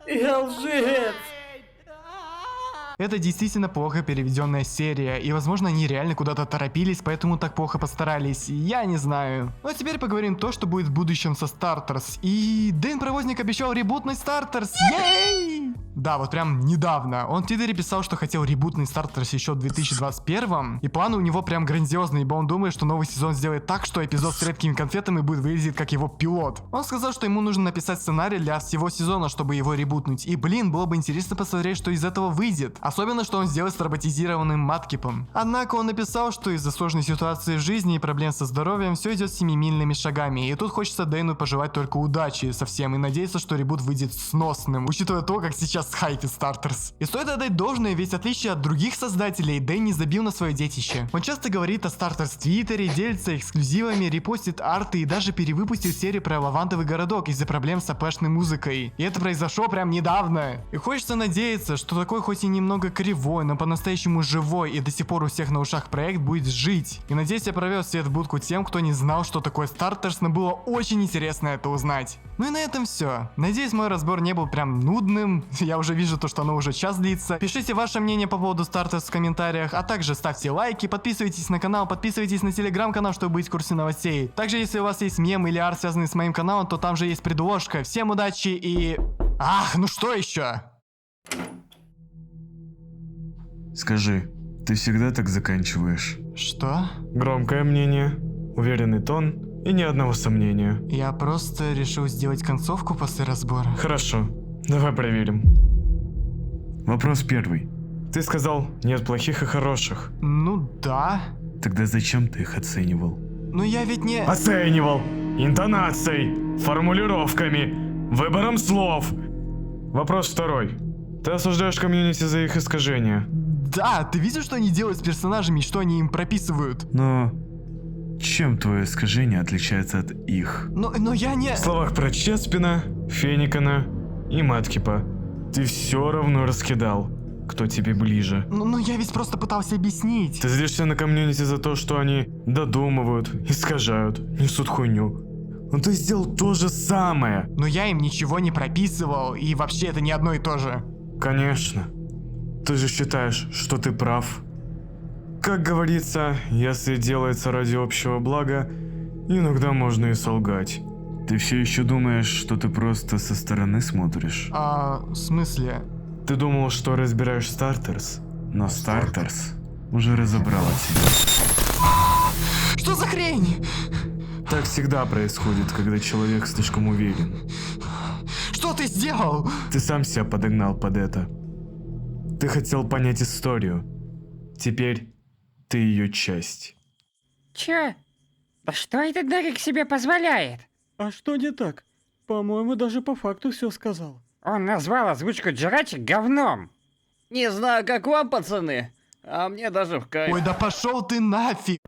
Я лжец! Это действительно плохо переведенная серия, и возможно они реально куда-то торопились, поэтому так плохо постарались, я не знаю. Ну а теперь поговорим то, что будет в будущем со Стартерс. И Дэн Провозник обещал ребутный Стартерс, ей! Да, вот прям недавно. Он в Твиттере писал, что хотел ребутный Стартерс еще в 2021, и планы у него прям грандиозные, ибо он думает, что новый сезон сделает так, что эпизод с редкими конфетами будет выглядеть как его пилот. Он сказал, что ему нужно написать сценарий для всего сезона, чтобы его ребутнуть, и блин, было бы интересно посмотреть, что из этого выйдет. Особенно, что он сделает с роботизированным Маткипом. Однако он написал, что из-за сложной ситуации в жизни и проблем со здоровьем все идет семимильными шагами. И тут хочется Дэйну пожелать только удачи со всем и надеяться, что ребут выйдет сносным, учитывая то, как сейчас хайпит Стартерс. И стоит отдать должное, ведь в отличие от других создателей, Дэн не забил на свое детище. Он часто говорит о Стартерс в Твиттере, делится эксклюзивами, репостит арты и даже перевыпустил серию про лавандовый городок из-за проблем с АПшной музыкой. И это произошло прям недавно. И хочется надеяться, что такой хоть и немного кривой, но по-настоящему живой и до сих пор у всех на ушах проект будет жить. И надеюсь, я провел свет в будку тем, кто не знал, что такое Стартерс, но было очень интересно это узнать. Ну и на этом все. Надеюсь, мой разбор не был прям нудным. Я уже вижу то, что оно уже час длится. Пишите ваше мнение по поводу Стартерс в комментариях, а также ставьте лайки, подписывайтесь на канал, подписывайтесь на телеграм-канал, чтобы быть в курсе новостей. Также, если у вас есть мем или арт, связанный с моим каналом, то там же есть предложка. Всем удачи и... Ах, ну что еще? Скажи, ты всегда так заканчиваешь? Что? Громкое мнение, уверенный тон и ни одного сомнения. Я просто решил сделать концовку после разбора. Хорошо, давай проверим. Вопрос первый. Ты сказал, нет плохих и хороших. Ну да. Тогда зачем ты их оценивал? Но я ведь не... Оценивал интонацией, формулировками, выбором слов. Вопрос второй. Ты осуждаешь комьюнити за их искажения. Да, ты видишь, что они делают с персонажами и что они им прописывают? Но чем твое искажение отличается от их? Но я не... В словах про Чеспина, Феникана и Маткипа ты все равно раскидал, кто тебе ближе. Но я ведь просто пытался объяснить. Ты злишься на комьюнити за то, что они додумывают, искажают, несут хуйню. Но ты сделал то же самое. Но я им ничего не прописывал, и вообще это не одно и то же. Конечно. Ты же считаешь, что ты прав. Как говорится, если делается ради общего блага, иногда можно и солгать. Ты все еще думаешь, что ты просто со стороны смотришь? В смысле? Ты думал, что разбираешь Стартерс, но Стартерс уже разобрала тебя. Что за хрень? Так всегда происходит, когда человек слишком уверен. Что ты сделал? Ты сам себя подогнал под это. Ты хотел понять историю. Теперь ты ее часть. Чё? Да что этот Дарик себе позволяет? А что не так? По-моему, даже по факту все сказал. Он назвал озвучку Джирачи говном. Не знаю, как вам, пацаны, а мне даже в кайф. Ой, да пошел ты нафиг!